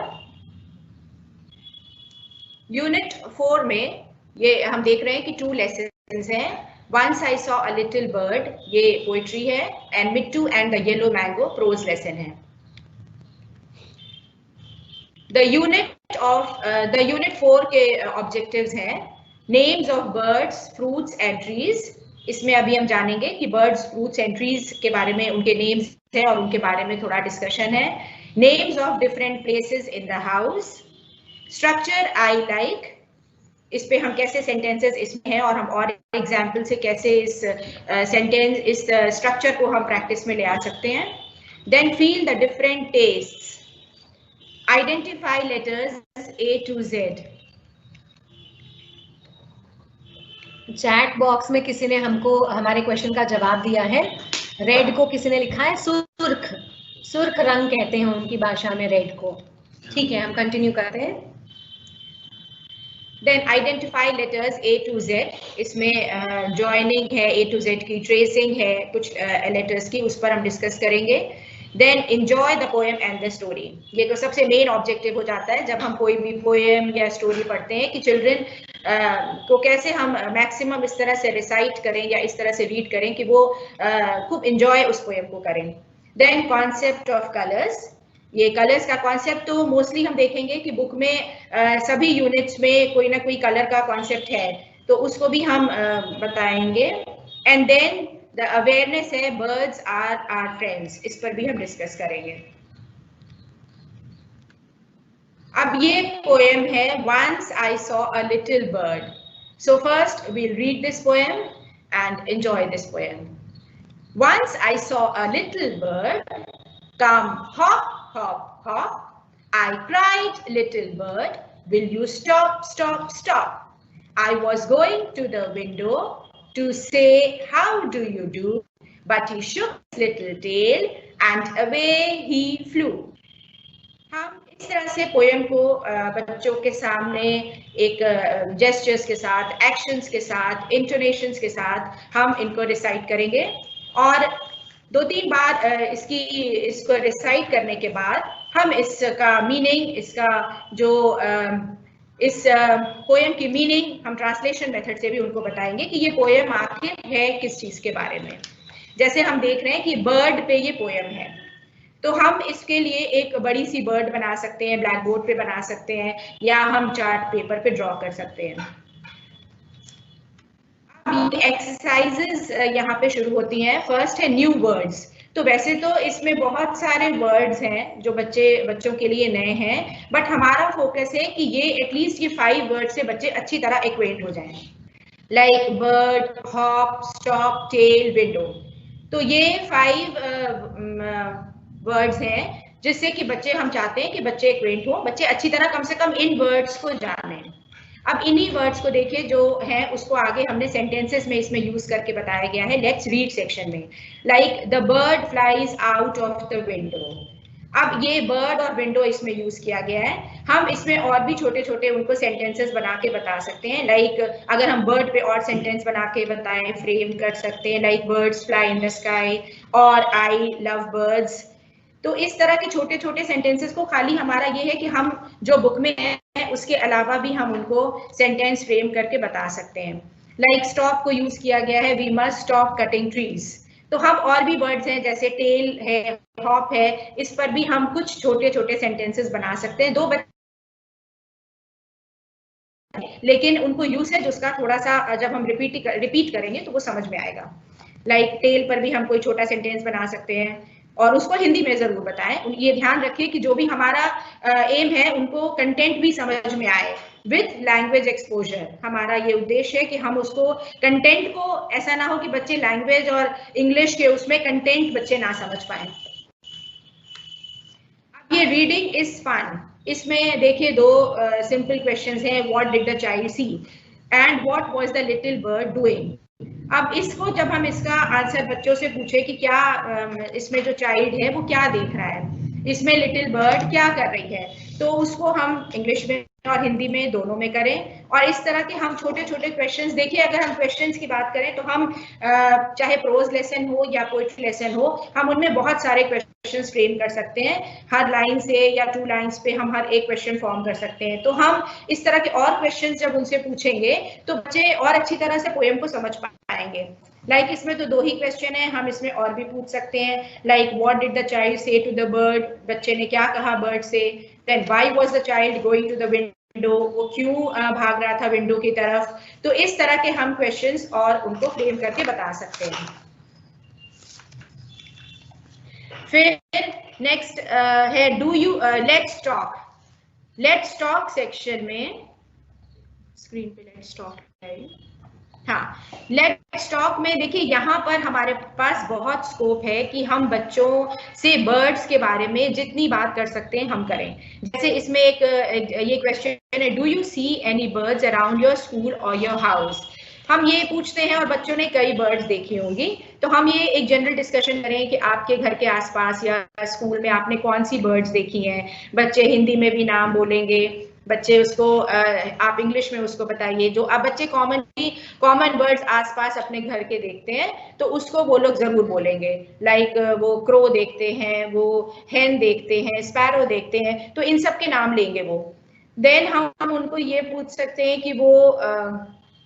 यूनिट 4 में ये हम देख रहे हैं कि 2 लेसन्स हैं। Once I saw a little bird, ये पोइट्री है, and Mittu and the yellow mango prose lesson है। द यूनिट 4 के ऑब्जेक्टिव्स हैं names of birds, fruits and trees. इसमें अभी हम जानेंगे कि बर्ड्स, फ्रूट्स एंड ट्रीज के बारे में उनके नेम्स हैं और उनके बारे में थोड़ा डिस्कशन है। Names of different places in the house. Structure I like, इस पे हम कैसे सेंटेंसेस इसमें हैं और हम और एग्जाम्पल से कैसे इस सेंटेंस, इस स्ट्रक्चर को हम प्रैक्टिस में ले आ सकते हैं। Then feel the different tastes, identify letters A to Z। Chat box में किसी ने हमको हमारे क्वेश्चन का जवाब दिया है। रेड को किसी ने लिखा है सुर्ख, सुर्ख रंग कहते हैं उनकी भाषा में रेड को। ठीक है, हम कंटिन्यू करते हैं। Then identify letters A to Z, इसमें जॉइनिंग है A to Z की, ट्रेसिंग है कुछ लेटर्स की, उस पर हम डिस्कस करेंगे। Then enjoy the poem and the story, ये तो सबसे मेन ऑब्जेक्टिव हो जाता है जब हम कोई भी पोएम या स्टोरी पढ़ते हैं कि चिल्ड्रन को कैसे हम मैक्सिमम इस तरह से रिसाइट करें या इस तरह से रीड करें कि वो खूब एंजॉय उस पोएम को करें। देन कॉन्सेप्ट ऑफ कलर्स, ये कलर्स का कॉन्सेप्ट तो मोस्टली हम देखेंगे कि बुक में सभी यूनिट्स में कोई ना कोई कलर का कॉन्सेप्ट है, तो उसको भी हम बताएंगे। एंड देन द अवेयरनेस है बर्ड्स आर आवर फ्रेंड्स, इस पर भी हम डिस्कस करेंगे। अब ये पोएम है once I saw a little bird. So first we'll read this poem and enjoy this poem. Once I saw a little bird come hop, hop, hop. I cried, little bird, will you stop, stop, stop? I was going to the window to say, how do you do? But he shook his little tail and away he flew. हम इस तरह से poem को बच्चों के सामने एक gestures के साथ, एक्शंस के साथ, इंटोनेशंस के साथ हम इनको रिसाइट करेंगे। और 2-3 बार इसको रिसाइट करने के बाद हम इसका मीनिंग, इसका जो इस पोएम की मीनिंग हम ट्रांसलेशन मेथड से भी उनको बताएंगे कि ये पोएम आखिर है किस चीज के बारे में। जैसे हम देख रहे हैं कि बर्ड पे ये पोएम है, तो हम इसके लिए एक बड़ी सी बर्ड बना सकते हैं, ब्लैक बोर्ड पे बना सकते हैं, या हम चार्ट पेपर पे ड्रॉ कर सकते हैं। एक्सरसाइजेस यहाँ पे शुरू होती हैं। फर्स्ट है न्यू वर्ड्स। तो वैसे तो इसमें बहुत सारे वर्ड्स हैं जो बच्चों के लिए नए हैं, बट हमारा फोकस है कि ये एटलीस्ट ये 5 वर्ड से बच्चे अच्छी तरह एक्वेंट हो जाएं, like bird, hop, stop, tail, window. तो ये 5 वर्ड्स हैं जिससे कि बच्चे, हम चाहते हैं कि बच्चे एक्वेंट हो, बच्चे अच्छी तरह कम से कम इन वर्ड्स को जानें। अब इन्हीं वर्ड्स को देखिए जो है उसको आगे हमने सेंटेंसेस में इसमें यूज करके बताया गया है। लेट्स रीड सेक्शन में, like the bird flies out of the window. अब ये बर्ड और विंडो इसमें यूज किया गया है। हम इसमें और भी छोटे छोटे उनको सेंटेंसेस बना के बता सकते हैं। लाइक अगर हम बर्ड पे और सेंटेंस बना के बताएं, फ्रेम कर सकते हैं, like birds fly in the sky और आई लव बर्ड्स। तो इस तरह के छोटे छोटे सेंटेंसेस को, खाली हमारा ये है कि हम जो बुक में है उसके अलावा भी हम उनको सेंटेंस फ्रेम करके बता सकते हैं। लाइक स्टॉप को यूज किया गया है, we must stop cutting trees. तो हम और भी वर्ड्स हैं जैसे टेल है, हॉप है, इस पर भी हम कुछ छोटे छोटे सेंटेंसेस बना सकते हैं। 2 बच्चे, लेकिन उनको यूसेज उसका थोड़ा सा जब हम रिपीट करेंगे तो वो समझ में आएगा। लाइक टेल पर भी हम कोई छोटा सेंटेंस बना सकते हैं और उसको हिंदी में जरूर बताएं। ये ध्यान रखिए कि जो भी हमारा एम है उनको कंटेंट भी समझ में आए विथ लैंग्वेज एक्सपोजर। हमारा ये उद्देश्य है कि हम उसको कंटेंट को, ऐसा ना हो कि बच्चे लैंग्वेज और इंग्लिश के उसमें कंटेंट बच्चे ना समझ पाए। अब ये रीडिंग इज फन, इसमें देखिए 2 सिंपल क्वेश्चंस हैं। What did the child see and what was the little bird doing. अब इसको जब हम इसका आंसर बच्चों से पूछे कि क्या इसमें जो चाइल्ड है वो क्या देख रहा है, इसमें लिटिल बर्ड क्या कर रही है, तो उसको हम इंग्लिश में और हिंदी में दोनों में करें। और इस तरह के हम छोटे छोटे क्वेश्चंस, देखिए अगर हम क्वेश्चंस की बात करें तो हम चाहे प्रोज लेसन हो या पोएट्री लेसन हो, हम उनमें बहुत सारे क्वेश्चंस फ्रेम कर सकते हैं। हर लाइन से या 2 लाइंस पे हम हर एक क्वेश्चन फॉर्म कर सकते हैं। तो हम इस तरह के और क्वेश्चंस जब उनसे पूछेंगे तो बच्चे और अच्छी तरह से पोएम को समझ पाएंगे। लाइक इसमें तो 2 ही क्वेश्चन है, हम इसमें और भी पूछ सकते हैं। Like what did the child say to the bird, बच्चे ने क्या कहा बर्ड से। Then why was the child going to the window, वो क्यों भाग रहा था विंडो की तरफ। तो इस तरह के हम क्वेश्चंस और उनको फ्रेम करके बता सकते हैं। फिर नेक्स्ट है do you let's talk. Let's talk section में, स्क्रीन पे लेट्स टॉक है, हाँ, लेट्स टॉक में देखिए यहाँ पर हमारे पास बहुत स्कोप है कि हम बच्चों से बर्ड्स के बारे में जितनी बात कर सकते हैं हम करें। जैसे इसमें एक ये क्वेश्चन है, do you see any birds around your school और योर हाउस। हम ये पूछते हैं और बच्चों ने कई बर्ड्स देखी होंगी, तो हम ये एक जनरल डिस्कशन करें कि आपके घर के आसपास या स्कूल में आपने कौन सी बर्ड्स देखी हैं। बच्चे हिंदी में भी नाम बोलेंगे, बच्चे उसको आप इंग्लिश में उसको बताइए। जो अब बच्चे कॉमन वर्ड्स आसपास अपने घर के देखते हैं तो उसको वो लोग जरूर बोलेंगे। लाइक वो क्रो देखते हैं, वो हेन देखते हैं, स्पैरो देखते हैं, तो इन सब के नाम लेंगे वो। देन हम उनको ये पूछ सकते हैं कि वो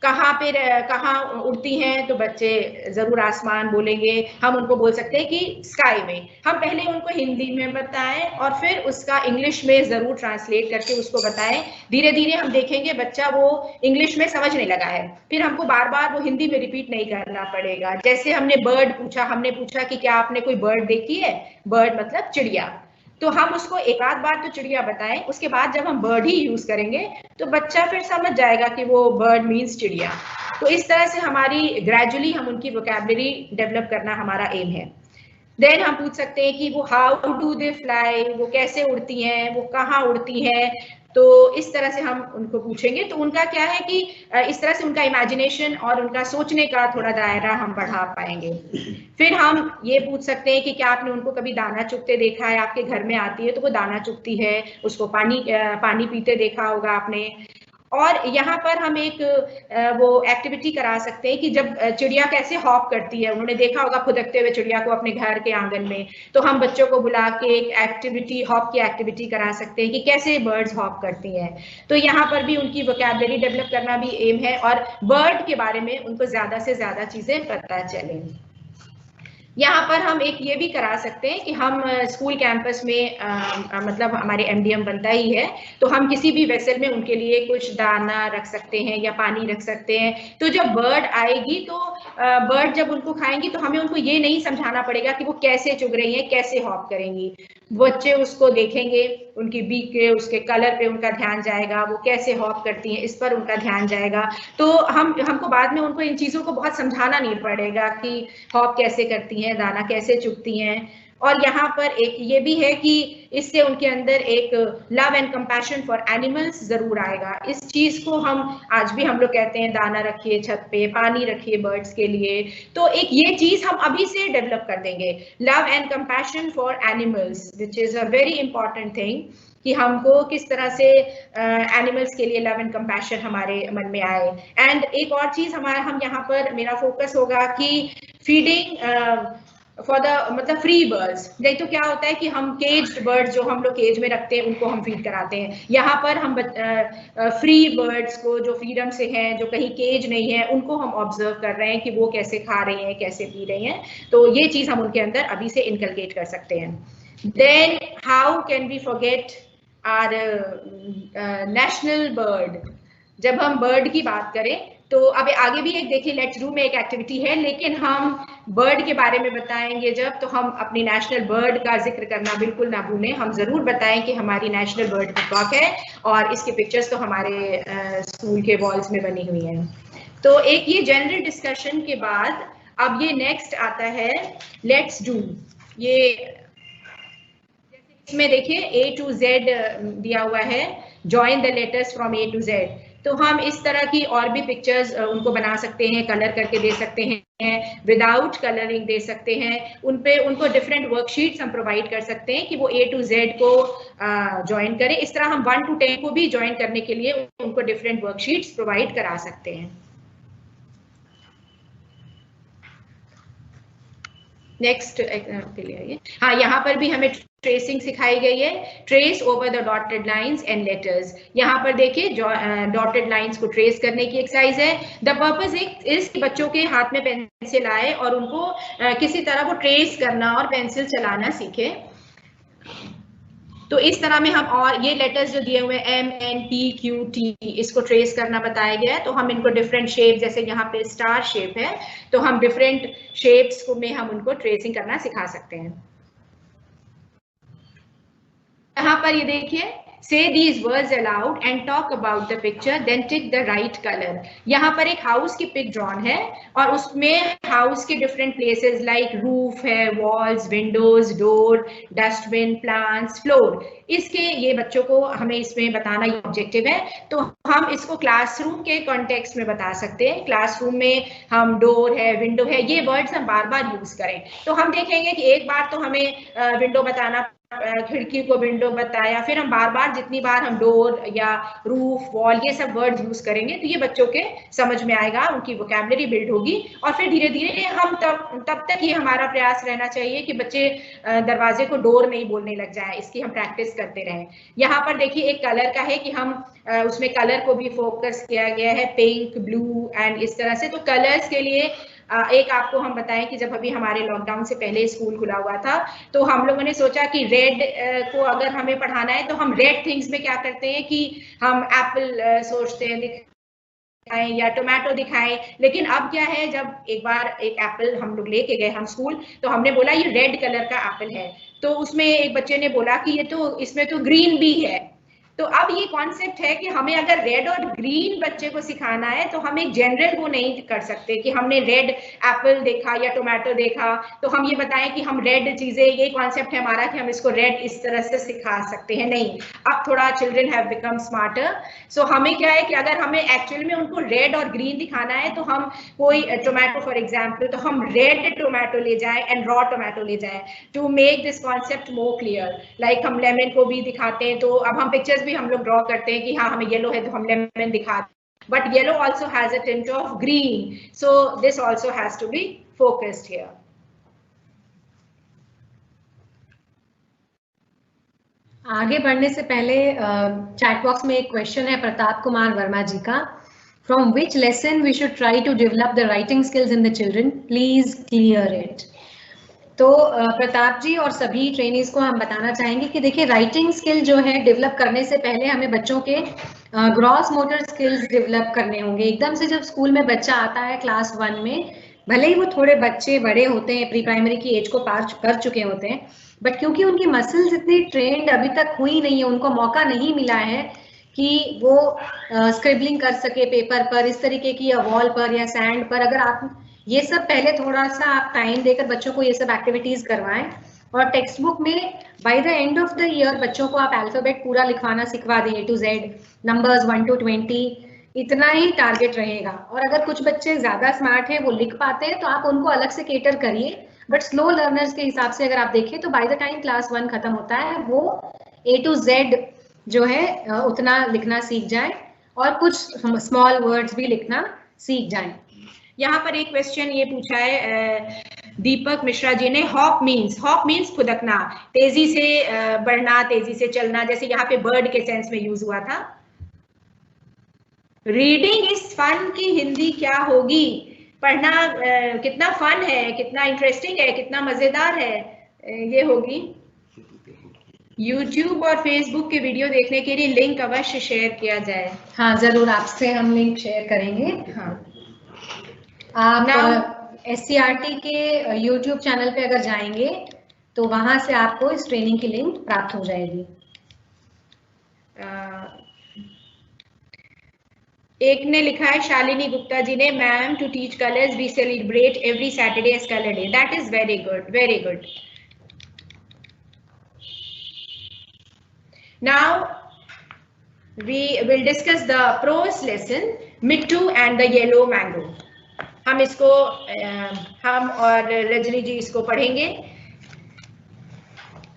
कहाँ उड़ती हैं, तो बच्चे जरूर आसमान बोलेंगे। हम उनको बोल सकते हैं कि स्काई में। हम पहले उनको हिंदी में बताएं और फिर उसका इंग्लिश में जरूर ट्रांसलेट करके उसको बताएं। धीरे धीरे हम देखेंगे बच्चा वो इंग्लिश में समझने लगा है, फिर हमको बार बार वो हिंदी में रिपीट नहीं करना पड़ेगा। जैसे हमने बर्ड पूछा, हमने पूछा कि क्या आपने कोई बर्ड देखी है, बर्ड मतलब चिड़िया, तो हम उसको एक आध बार तो चिड़िया बताएं, उसके बाद जब हम बर्ड ही यूज करेंगे तो बच्चा फिर समझ जाएगा कि वो बर्ड मीन्स चिड़िया। तो इस तरह से हमारी ग्रेजुअली हम उनकी वोकैबुलरी डेवलप करना हमारा एम है। देन हम पूछ सकते हैं कि वो हाउ डू दे फ्लाई, वो कैसे उड़ती हैं, वो कहाँ उड़ती हैं। तो इस तरह से हम उनको पूछेंगे, तो उनका क्या है कि इस तरह से उनका इमेजिनेशन और उनका सोचने का थोड़ा दायरा हम बढ़ा पाएंगे। फिर हम ये पूछ सकते हैं कि क्या आपने उनको कभी दाना चुगते देखा है, आपके घर में आती है तो वो दाना चुगती है, उसको पानी पीते देखा होगा आपने। और यहाँ पर हम एक वो एक्टिविटी करा सकते हैं कि जब चिड़िया कैसे हॉप करती है, उन्होंने देखा होगा खुदकते हुए चिड़िया को अपने घर के आंगन में, तो हम बच्चों को बुला के एक एक्टिविटी, हॉप की एक्टिविटी करा सकते हैं कि कैसे बर्ड्स हॉप करती हैं। तो यहाँ पर भी उनकी वोकैबुलरी डेवलप करना भी एम है और बर्ड के बारे में उनको ज्यादा से ज्यादा चीजें पता चलें। यहाँ पर हम एक ये भी करा सकते हैं कि हम स्कूल कैंपस में मतलब हमारे एमडीएम बनता ही है, तो हम किसी भी वेसल में उनके लिए कुछ दाना रख सकते हैं या पानी रख सकते हैं। तो जब बर्ड आएगी तो बर्ड जब उनको खाएंगी तो हमें उनको ये नहीं समझाना पड़ेगा कि वो कैसे चुग रही हैं, कैसे हॉप करेंगी। बच्चे उसको देखेंगे, उनकी बीक के उसके कलर पे उनका ध्यान जाएगा, वो कैसे हॉप करती हैं इस पर उनका ध्यान जाएगा। तो हमको बाद में उनको इन चीजों को बहुत समझाना नहीं पड़ेगा कि हॉप कैसे करती हैं, दाना कैसे चुगती हैं। और यहाँ पर एक ये भी है कि इससे उनके अंदर एक love and compassion for animals जरूर आएगा। इस चीज को हम आज भी हम लोग कहते हैं दाना रखिए छत पे, पानी रखिए बर्ड्स के लिए, तो एक ये चीज हम अभी से डेवलप कर देंगे, love and compassion for animals, which is a very important thing, कि हमको किस तरह से एनिमल्स के लिए लव एंड कंपैशन हमारे मन में आए। एंड एक और चीज हम यहाँ पर मेरा फोकस होगा कि फीडिंग फॉर द मतलब फ्री बर्ड्स। नहीं तो क्या होता है कि हम केज्ड बर्ड्स जो हम लोग केज में रखते हैं उनको हम फीड कराते हैं, यहाँ पर हम फ्री बर्ड्स को जो फ्रीडम से हैं, जो कहीं केज नहीं है, उनको हम ऑब्जर्व कर रहे हैं कि वो कैसे खा रही हैं, कैसे पी रही हैं। तो ये चीज हम उनके अंदर अभी से इनकलकेट कर सकते हैं। Then how can we forget our national bird. जब हम बर्ड की बात करें तो अब आगे भी एक देखिए लेट्स डू में एक एक्टिविटी है, लेकिन हम बर्ड के बारे में बताएंगे जब, तो हम अपनी नेशनल बर्ड का जिक्र करना बिल्कुल ना भूलें। हम जरूर बताएं कि हमारी नेशनल बर्ड पीकॉक है और इसके पिक्चर्स तो हमारे स्कूल के वॉल्स में बनी हुई हैं। तो एक ये जनरल डिस्कशन के बाद अब ये नेक्स्ट आता है लेट्स डू। ये इसमें देखिए A to Z दिया हुआ है, join the letters from A to Z। तो हम इस तरह की और भी पिक्चर्स उनको बना सकते हैं, कलर करके दे सकते हैं, विदाउट कलरिंग दे सकते हैं, उनको डिफरेंट वर्कशीट्स हम प्रोवाइड कर सकते हैं कि वो A to Z को ज्वाइन करें। इस तरह हम 1 to 10 को भी ज्वाइन करने के लिए उनको डिफरेंट वर्कशीट्स प्रोवाइड करा सकते हैं। नेक्स्ट के लिए हाँ, यहाँ पर भी हमें ट्रेसिंग सिखाई गई है, trace over the dotted lines and letters. यहाँ पर देखिए डॉटेड लाइंस को ट्रेस करने की एक्सरसाइज है। द पर्पस इज बच्चों के हाथ में पेंसिल आए और उनको किसी तरह वो ट्रेस करना और पेंसिल चलाना सीखे। तो इस तरह में हम और ये लेटर्स जो दिए हुए M N P Q T, इसको ट्रेस करना बताया गया है। तो हम इनको डिफरेंट शेप, जैसे यहाँ पे स्टार शेप है, तो हम डिफरेंट शेप्स को में हम उनको ट्रेसिंग करना सिखा सकते हैं। यहाँ पर ये देखिए Say these words aloud and talk about the picture, then tick the right color. यहाँ पर एक हाउस की पिक ड्रॉन है और उसमें हाउस के डिफरेंट प्लेसेस लाइक रूफ है, walls, Windows, door, dustbin, plants, floor. इसके ये बच्चों को हमें इसमें बताना ये ऑब्जेक्टिव है. तो हम इसको क्लासरूम के कॉन्टेक्स्ट में बता सकते हैं. क्लासरूम में हम डोर है, विंडो है, ये वर्ड्स हम बार बार यूज करें. तो हम देखेंगे कि एक बार तो हमें विंडो बताना, खिड़की को विंडो बताया, फिर हम बार बार जितनी बार हम डोर या रूफ, वॉल, ये सब वर्ड यूज करेंगे तो ये बच्चों के समझ में आएगा, उनकी वोकैबुलरी बिल्ड होगी. और फिर धीरे धीरे हम तब तक ये हमारा प्रयास रहना चाहिए कि बच्चे दरवाजे को डोर नहीं बोलने लग जाए. इसकी हम प्रैक्टिस करते रहें. यहाँ पर देखिए एक कलर का है कि हम उसमें कलर को भी फोकस किया गया है, पिंक, ब्लू एंड इस तरह से. तो कलर्स के लिए एक आपको हम बताएं कि जब अभी हमारे लॉकडाउन से पहले स्कूल खुला हुआ था तो हम लोगों ने सोचा कि रेड को अगर हमें पढ़ाना है तो हम रेड थिंग्स में क्या करते हैं कि हम एप्पल सोचते हैं दिखाएं या टोमेटो दिखाएं. लेकिन अब क्या है, जब एक बार एक एप्पल हम लोग लेके गए हम स्कूल, तो हमने बोला ये रेड कलर का एप्पल है. तो उसमें एक बच्चे ने बोला कि ये तो इसमें तो ग्रीन भी है. तो अब ये कॉन्सेप्ट है कि हमें अगर रेड और ग्रीन बच्चे को सिखाना है तो हम एक जनरल वो नहीं कर सकते कि हमने रेड एप्पल देखा या टोमेटो देखा तो हम ये बताएं कि हम रेड चीजें, ये कॉन्सेप्ट है हमारा कि हम इसको रेड इस तरह से सिखा सकते हैं. नहीं, अब थोड़ा चिल्ड्रन हैव बिकम स्मार्टर. सो हमें क्या है कि अगर हमें एक्चुअल में उनको रेड और ग्रीन दिखाना है तो हम कोई टोमेटो फॉर एग्जाम्पल, तो हम रेड टोमेटो ले जाए एंड रॉ टोमेटो ले जाए to make this concept more clear. Like हम लेमन को भी दिखाते हैं, तो अब हम पिक्चर्स भी हम लोग ड्रॉ करते हैं कि हाँ हमें येलो है तो हम लेमन दिखाते हैं, but yellow also has a tint of green, so this also has to be focused here. आगे बढ़ने से पहले चैट बॉक्स में एक क्वेश्चन है प्रताप कुमार वर्मा जी का. From which lesson we should try to develop the writing skills in the children, please clear it. तो प्रताप जी और सभी ट्रेनीज को हम बताना चाहेंगे कि देखिए राइटिंग स्किल जो है डेवलप करने से पहले हमें बच्चों के ग्रॉस मोटर स्किल्स डेवलप करने होंगे. एकदम से जब स्कूल में बच्चा आता है क्लास 1 में, भले ही वो थोड़े बच्चे बड़े होते हैं, प्री प्राइमरी की एज को पार कर चुके होते हैं, बट क्योंकि उनकी मसल्स इतनी ट्रेंड अभी तक हुई नहीं है, उनको मौका नहीं मिला है कि वो स्क्रिबलिंग कर सके पेपर पर इस तरीके की, या वॉल पर या सैंड पर. अगर आप ये सब पहले थोड़ा सा आप टाइम देकर बच्चों को ये सब एक्टिविटीज करवाएं और टेक्स्ट बुक में by the end of the year बच्चों को आप अल्फाबेट पूरा लिखवाना सिखवा दें, A to Z, numbers 1 to 20, इतना ही टारगेट रहेगा. और अगर कुछ बच्चे ज्यादा स्मार्ट हैं, वो लिख पाते हैं, तो आप उनको अलग से केटर करिए. बट स्लो लर्नर्स के हिसाब से अगर आप देखें तो बाय द टाइम क्लास 1 खत्म होता है वो A to Z जो है उतना लिखना सीख जाए और कुछ स्मॉल वर्ड्स भी लिखना सीख जाए. यहाँ पर एक क्वेश्चन ये पूछा है दीपक मिश्रा जी ने, हॉप मीन्स फुदकना, तेजी से बढ़ना, तेजी से चलना, जैसे यहाँ पे बर्ड के सेंस में यूज हुआ था. रीडिंग इज फन की हिंदी क्या होगी? पढ़ना कितना फन है, कितना इंटरेस्टिंग है, कितना मजेदार है, ये होगी. YouTube और Facebook के वीडियो देखने के लिए लिंक अवश्य शेयर किया जाए. हाँ जरूर, आपसे हम लिंक शेयर करेंगे. हाँ, आप SCRT के YouTube चैनल पे अगर जाएंगे तो वहां से आपको इस ट्रेनिंग की लिंक प्राप्त हो जाएगी. एक ने लिखा है शालिनी गुप्ता जी ने, ma'am to teach colours we celebrate every Saturday as colour day. That is very good, very good. Now we will discuss the prose lesson, Mittu and the yellow mango. हम इसको हम और रजनी जी इसको पढ़ेंगे.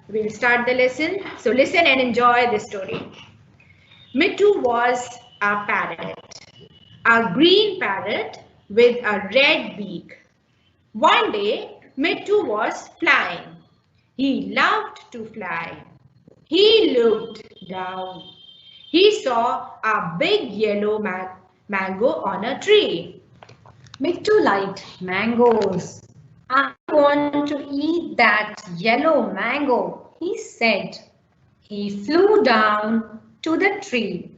We'll start the lesson. So listen and enjoy the story. Mittu was a parrot, a green parrot with a red beak. One day, Mittu was flying. He loved to fly. He looked down. He saw a big yellow mango on a tree. Mittu liked mangoes. I want to eat that yellow mango, he said. He flew down to the tree.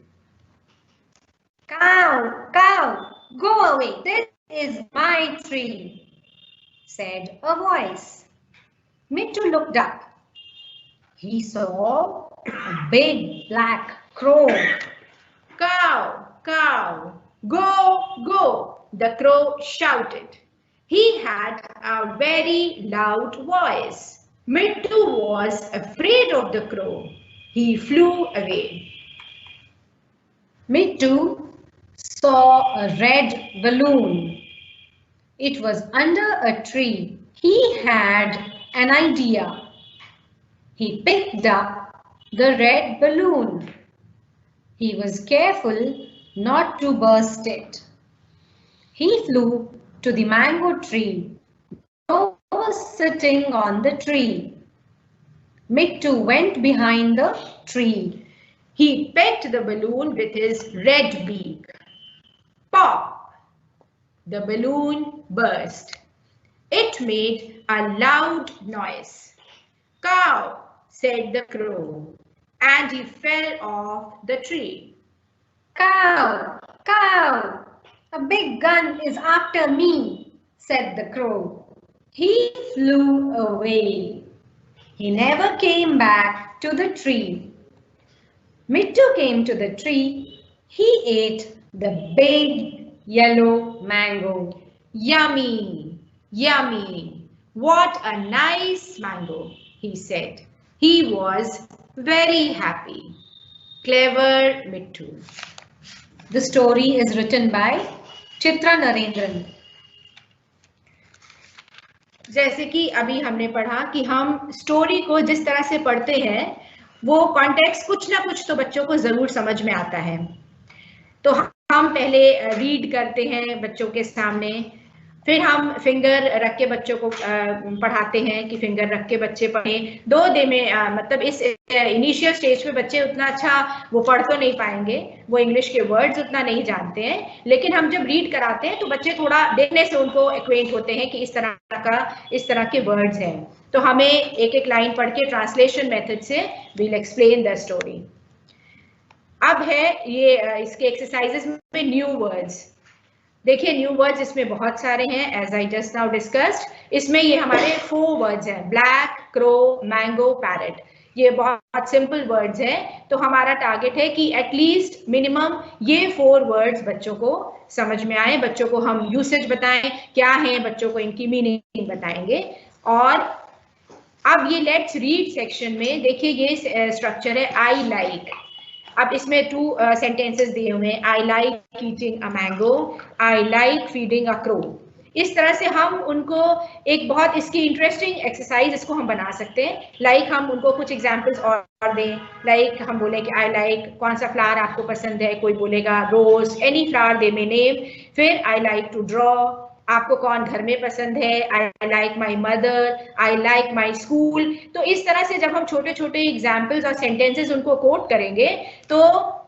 Cow, cow, go away. This is my tree, said a voice. Mittu looked up. he saw a big black crow. Cow, cow, go, go, the crow shouted. He had a very loud voice. Mittu was afraid of the crow. He flew away. Mittu saw a red balloon. It was under a tree. He had an idea. He picked up the red balloon. He was careful not to burst it. He flew to the mango tree. Crow was sitting on the tree. Mittu went behind the tree. He pecked the balloon with his red beak. Pop! The balloon burst. It made a loud noise. Cow, said the crow, and he fell off the tree. Cow, cow, a big gun is after me, said the crow. He flew away. He never came back to the tree. Mittu came to the tree. He ate the big yellow mango. Yummy, yummy. What a nice mango, he said. He was very happy. Clever Mittu. The story is written by Chitra Narendran. जैसे कि अभी हमने पढ़ा कि हम story को जिस तरह से पढ़ते हैं वो कॉन्टेक्स्ट कुछ ना कुछ तो बच्चों को जरूर समझ में आता है। तो हम पहले रीड करते हैं बच्चों के सामने, फिर हम फिंगर रख के बच्चों को पढ़ाते हैं कि फिंगर रख के बच्चे पढ़ें। 2 डे में मतलब इस इनिशियल स्टेज पे बच्चे उतना अच्छा वो पढ़ तो नहीं पाएंगे, वो इंग्लिश के वर्ड्स उतना नहीं जानते हैं, लेकिन हम जब रीड कराते हैं तो बच्चे थोड़ा देखने से उनको एक्वेंट होते हैं कि इस तरह के वर्ड्स हैं। तो हमें एक एक लाइन पढ़ के ट्रांसलेशन मेथड से वील एक्सप्लेन द स्टोरी। अब है ये इसके एक्सरसाइजेस में न्यू वर्ड्स। देखिए न्यू वर्ड्स इसमें बहुत सारे हैं, as I just now discussed. इसमें ये हमारे 4 वर्ड्स हैं, ब्लैक, क्रो, मैंगो, पैरट। ये बहुत सिंपल वर्ड्स हैं, तो हमारा टारगेट है कि एटलीस्ट मिनिमम ये 4 वर्ड्स बच्चों को समझ में आए, बच्चों को हम यूसेज बताएं क्या है, बच्चों को इनकी मीनिंग बताएंगे। और अब ये लेट्स रीड सेक्शन में देखिए ये स्ट्रक्चर है आई लाइक। अब इसमें 2 सेंटेंसेस दिए हुए हैं, I like eating a mango, I like feeding a crow. इस तरह से हम उनको एक बहुत इसकी इंटरेस्टिंग एक्सरसाइज इसको हम बना सकते हैं। लाइक हम उनको कुछ एग्जांपल्स और दें, लाइक हम बोले कि आई लाइक कौन सा फ्लावर आपको पसंद है, कोई बोलेगा rose, any flower they may name. फिर आई लाइक टू ड्रॉ, आपको कौन घर में पसंद है, I like my mother, I like my school. तो इस तरह से जब हम छोटे छोटे एग्जाम्पल्स और सेंटेंसेस उनको कोट करेंगे तो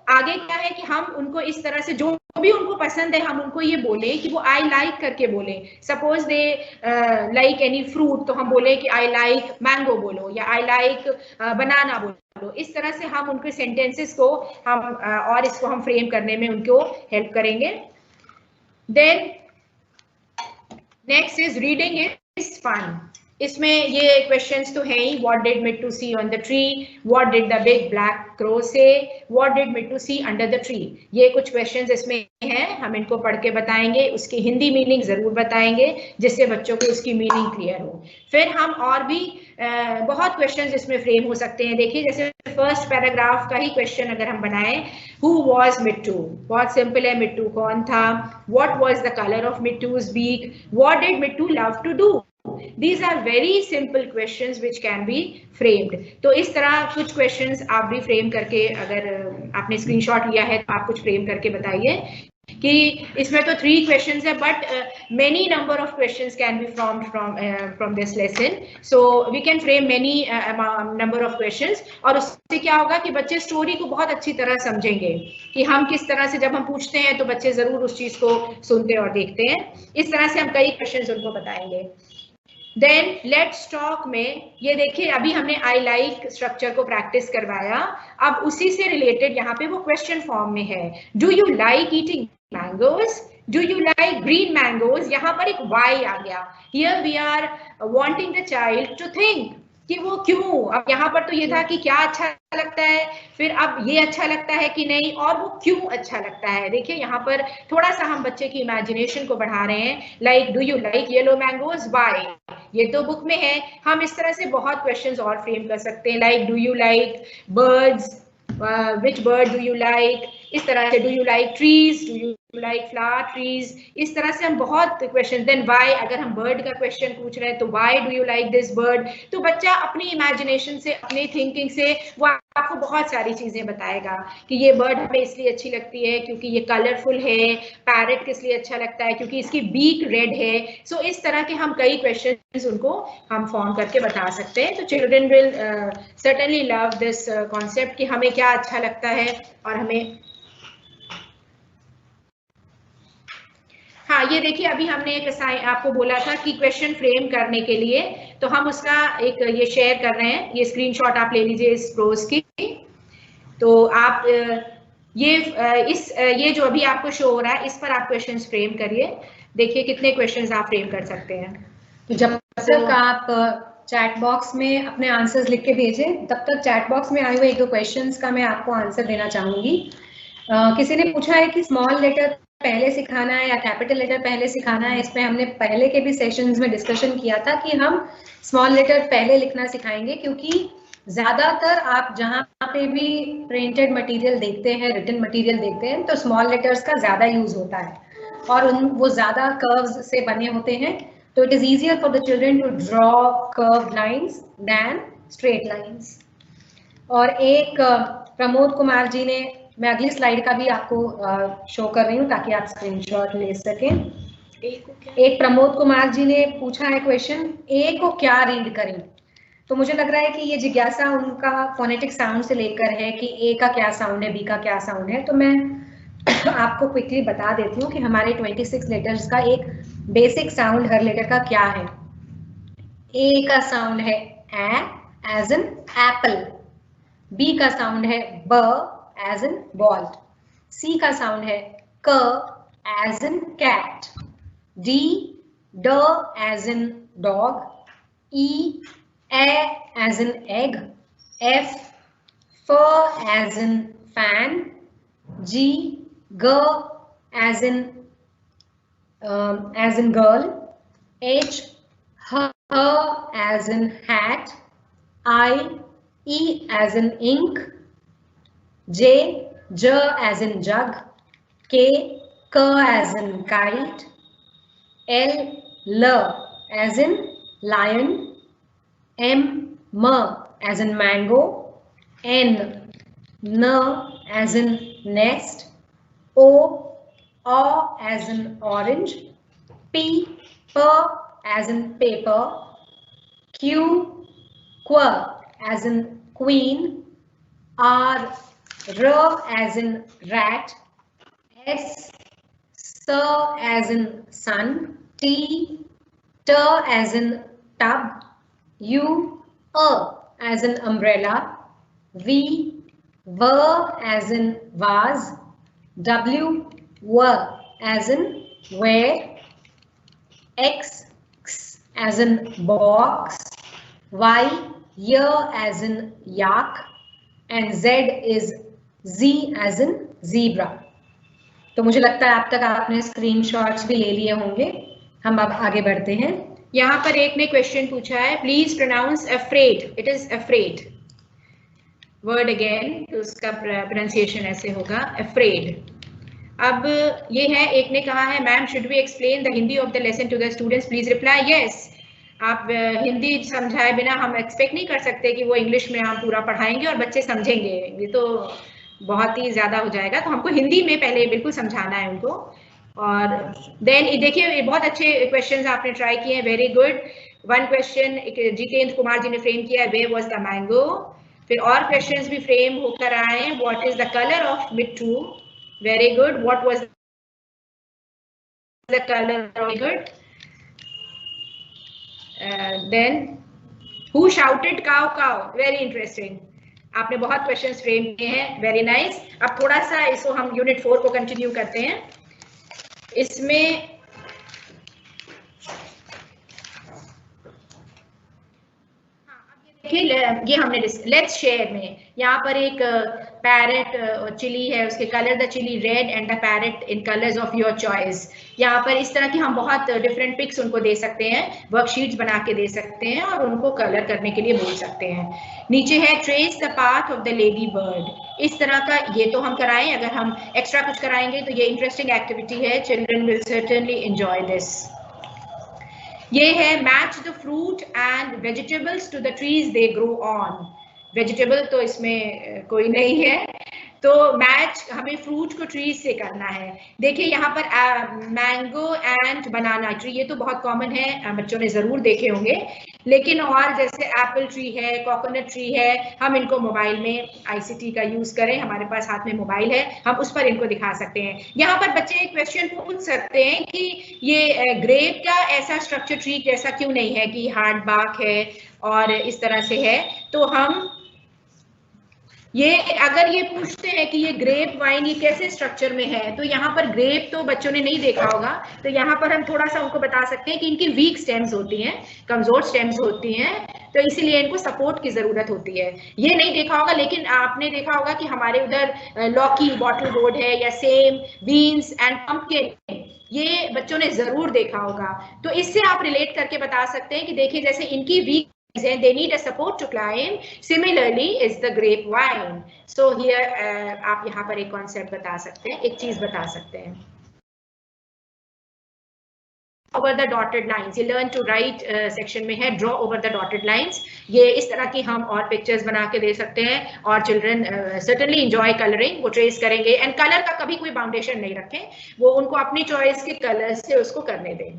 आगे क्या है कि हम उनको इस तरह से जो भी उनको पसंद है हम उनको ये बोले कि वो आई लाइक करके बोले। Suppose they like any fruit, तो हम बोले कि आई लाइक मैंगो बोलो, या आई लाइक बनाना बोलो। इस तरह से हम उनके सेंटेंसेस को हम और इसको हम फ्रेम करने में उनको हेल्प करेंगे। Then next is reading is fun. इसमें ये क्वेश्चंस तो है ही, what did Mittu see on the tree, what did the big black crow say, what did Mittu see under the tree. ये कुछ क्वेश्चंस इसमें हैं, हम इनको पढ़ के बताएंगे, उसकी हिंदी मीनिंग जरूर बताएंगे जिससे बच्चों को उसकी मीनिंग क्लियर हो। फिर हम और भी बहुत क्वेश्चंस इसमें फ्रेम हो सकते हैं। देखिए जैसे फर्स्ट पैराग्राफ का ही क्वेश्चन अगर हम बनाएं, हु वाज मिट्टू, बहुत सिंपल है, मिट्टू कौन था, what was the colour of Mittu's beak, what did Mittu love to do. These are very simple questions which can be framed. तो इस तरह कुछ questions आप भी frame करके, अगर आपने screenshot लिया है तो आप कुछ frame करके बताइए कि इसमें तो 3 questions है, but many number of questions can be formed from this lesson. So we can frame many number of questions, और उससे क्या होगा कि बच्चे स्टोरी को बहुत अच्छी तरह समझेंगे कि हम किस तरह से जब हम पूछते हैं तो बच्चे जरूर उस चीज को सुनते और देखते हैं। इस तरह से हम कई questions उनको बताएंगे। देन लेट्स टॉक में ये देखिए अभी हमने आई लाइक स्ट्रक्चर को प्रैक्टिस करवाया, अब उसी से रिलेटेड यहाँ पे वो क्वेश्चन फॉर्म में है, do you like eating mangoes, do you like green mangoes. यहाँ पर एक वाई आ गया, here we are wanting the child to think कि वो क्यों, अब यहाँ पर तो ये था कि क्या अच्छा लगता है, फिर अब ये अच्छा लगता है कि नहीं, और वो क्यों अच्छा लगता है। देखिए यहाँ पर थोड़ा सा हम बच्चे की इमेजिनेशन को बढ़ा रहे हैं। Like do you like yellow mangoes, why, ये तो बुक में है। हम इस तरह से बहुत क्वेश्चंस और फ्रेम कर सकते हैं, like do you like birds, which bird do you like, इस तरह से, do you like trees, do you like flower trees, इस तरह से हम बहुत क्वेश्चन। देन why, अगर हम बर्ड का क्वेश्चन पूछ रहे हैं तो why do you like this bird, तो बच्चा अपनी इमेजिनेशन से, अपनी थिंकिंग से वो आपको बहुत सारी चीजें बताएगा कि ये बर्ड हमें इसलिए अच्छी लगती है क्योंकि ये कलरफुल है, पैरेट किस लिए अच्छा लगता है क्योंकि इसकी बीक रेड है। सो इस तरह के हम कई क्वेश्चंस उनको हम फॉर्म करके बता सकते हैं। तो children will certainly love this concept कि हमें क्या अच्छा लगता है और हमें, हाँ ये देखिए अभी हमने एक आपको बोला था कि क्वेश्चन फ्रेम करने के लिए, तो हम उसका एक ये शेयर कर रहे हैं, ये स्क्रीनशॉट आप ले लीजिए इस प्रोज की। तो आप ये जो अभी आपको शो हो रहा है इस पर आप क्वेश्चंस फ्रेम करिए, देखिए कितने क्वेश्चंस आप फ्रेम कर सकते हैं। तो जब तक आप चैट बॉक्स में अपने आंसर्स लिख के भेजें, तब तक चैट बॉक्स में आए हुए एक दो क्वेश्चंस का मैं आपको आंसर देना चाहूंगी। किसी ने पूछा है कि स्मॉल लेटर पहले सिखाना है या कैपिटल लेटर पहले सिखाना है। इसमें हमने पहले के भी सेशंस में डिस्कशन किया था कि हम स्मॉल लेटर पहले लिखना सिखाएंगे, क्योंकि ज्यादातर आप जहाँ पे भी प्रिंटेड मटेरियल देखते हैं, रिटन मटेरियल देखते हैं, तो स्मॉल लेटर्स का ज्यादा यूज होता है और वो ज्यादा कर्व्स से बने होते हैं। तो it is easier for the children to draw curved lines than straight lines. और एक प्रमोद कुमार जी ने, मैं अगली स्लाइड का भी आपको शो कर रही हूँ ताकि आप स्क्रीनशॉट ले सकें। एक प्रमोद कुमार जी ने पूछा है क्वेश्चन, ए को क्या रीड करें। तो मुझे लग रहा है कि ये जिज्ञासा उनका फोनेटिक साउंड से लेकर है कि ए का क्या साउंड है, बी का क्या साउंड है। तो मैं आपको क्विकली बता देती हूँ कि हमारे 26 लेटर्स का एक बेसिक साउंड हर लेटर का क्या है। ए का साउंड है ए एज एन एप्पल, बी का साउंड है ब एज एन बॉल, सी का साउंड है क एज एन कैट, डी ड as in dog, E as in egg, F as in fan, G as in girl, H as in hat, I as in ink, J as in jug, K as in kite, L as in lion, M as in mango, N as in nest, O as in orange, P as in paper, Q as in queen, R as in rat, S as in sun, T as in tub, U as in umbrella, V as in vase, W as in where, X as in box, Y as in yak, and Z as in zebra. तो मुझे लगता है आप तक आपने screenshots भी ले लिए होंगे। हम अब आगे बढ़ते हैं। यहाँ पर एक ने क्वेश्चन पूछा है, please pronounce afraid, it is afraid word again, तो उसका प्रोनाउंसिएशन ऐसे होगा अफ्रेड। अब ये है, एक ने कहा है ma'am should we explain the Hindi of the lesson to the students, please reply yes. आप हिंदी समझाए बिना हम एक्सपेक्ट नहीं कर सकते कि वो इंग्लिश में हम पूरा पढ़ाएंगे और बच्चे समझेंगे, ये तो बहुत ही ज्यादा हो जाएगा। तो हमको हिंदी में पहले बिल्कुल समझाना है उनको। और देन देखिए बहुत अच्छे क्वेश्चंस आपने ट्राई किए हैं, very good. One question Jitendra Kumar ji ने फ्रेम किया है, वेयर वाज द मैंगो। फिर और क्वेश्चंस भी फ्रेम होकर आए हैं, what is the colour of Mittu, very good. What was the colour, very good. Then who shouted cow cow, very interesting. आपने बहुत क्वेश्चंस फ्रेम किए हैं, वेरी नाइस। अब थोड़ा सा इसको हम यूनिट 4 को कंटिन्यू करते हैं। इसमें हाँ, अब ये ये हमने लेट्स शेयर में यहाँ पर एक पैरेट चिली है, उसके colour the chilli red and the parrot in colours of your choice. यहाँ पर इस तरह की हम बहुत डिफरेंट पिक्स उनको दे सकते हैं, वर्कशीट्स बना के दे सकते हैं और उनको कलर करने के लिए बोल सकते हैं। नीचे है trace the path of the lady bird, इस तरह का ये तो हम कराएं, अगर हम एक्स्ट्रा कुछ कराएंगे तो ये इंटरेस्टिंग एक्टिविटी है, children will certainly enjoy this. ये है match the fruit and vegetables to the trees they grow on. Vegetable तो इसमें कोई नहीं है, तो मैच हमें फ्रूट को ट्रीज से करना है। देखिए यहाँ पर मैंगो एंड बनाना ट्री, ये तो बहुत कॉमन है, बच्चों ने जरूर देखे होंगे, लेकिन और जैसे एप्पल ट्री है, कोकोनट ट्री है, हम इनको मोबाइल में ICT का यूज करें, हमारे पास हाथ में मोबाइल है, हम उस पर इनको दिखा सकते हैं। यहाँ पर बच्चे एक क्वेश्चन पूछ सकते हैं कि ये ग्रेप का ऐसा स्ट्रक्चर ट्री जैसा क्यों नहीं है कि हार्ड बार्क है और इस तरह से है। तो हम ये अगर ये पूछते हैं कि ये ग्रेप वाइन ये कैसे स्ट्रक्चर में है, तो यहाँ पर ग्रेप तो बच्चों ने नहीं देखा होगा, तो यहाँ पर हम थोड़ा सा उनको बता सकते हैं कि इनकी वीक स्टेम्स होती हैं, कमजोर स्टेम्स होती हैं, तो इसीलिए इनको सपोर्ट की जरूरत होती है। ये नहीं देखा होगा, लेकिन आपने देखा होगा कि हमारे उधर लौकी बॉटल गोर्ड है, या सेम, बीन्स एंड पंपकिन, ये बच्चों ने जरूर देखा होगा। तो इससे आप रिलेट करके बता सकते हैं कि देखिए जैसे इनकी week and they need a support to climb, similarly is the grapevine. So here आप यहाँ पर एक concept बता सकते हैं, एक चीज बता सकते हैं। over the dotted lines, ये learn to write section में है, draw over the dotted lines। ये इस तरह की हम और pictures बना के दे सकते हैं, और children certainly enjoy coloring, वो trace करेंगे, and color का कभी कोई foundation नहीं रखें, वो उनको अपनी choice के colors से उसको करने दें।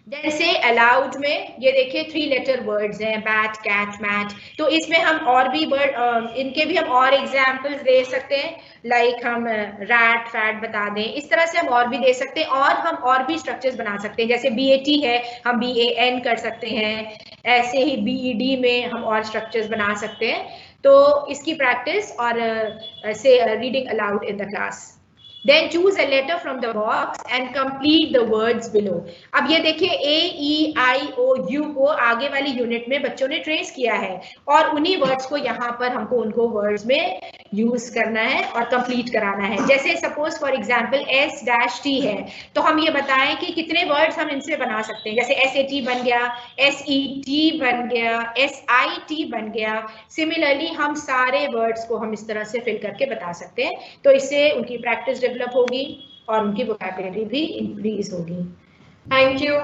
जैसे अलाउड में ये देखिए 3 letter words हैं, बैट, कैट, मैट, तो इसमें हम और भी वर्ड, इनके भी हम और एग्जाम्पल्स दे सकते हैं, लाइक हम रैट, फैट बता दें, इस तरह से हम और भी दे सकते हैं, और हम और भी स्ट्रक्चर्स बना सकते हैं। जैसे BAT है, हम BAN कर सकते हैं, ऐसे ही BED में हम और स्ट्रक्चर्स बना सकते हैं। तो इसकी प्रैक्टिस और से reading allowed in the class. Then choose a letter from the box and complete the words below. अब ये देखिए AEIOU को आगे वाली यूनिट में बच्चों ने ट्रेस किया है, और उन्हीं वर्ड्स को यहाँ पर हमको उनको वर्ड्स में यूज करना है और कंप्लीट कराना है। जैसे सपोज फॉर एग्जांपल S-T है, तो हम ये बताएं कि कितने वर्ड्स हम इनसे बना सकते हैं। जैसे SAT बन गया, SET बन गया, SIT बन गया। सिमिलरली हम सारे वर्ड्स को हम इस तरह से फिल करके बता सकते हैं, तो इससे उनकी प्रैक्टिस डेवलप होगी और उनकी वोकैबुलरी भी इंक्रीज होगी। Thank you.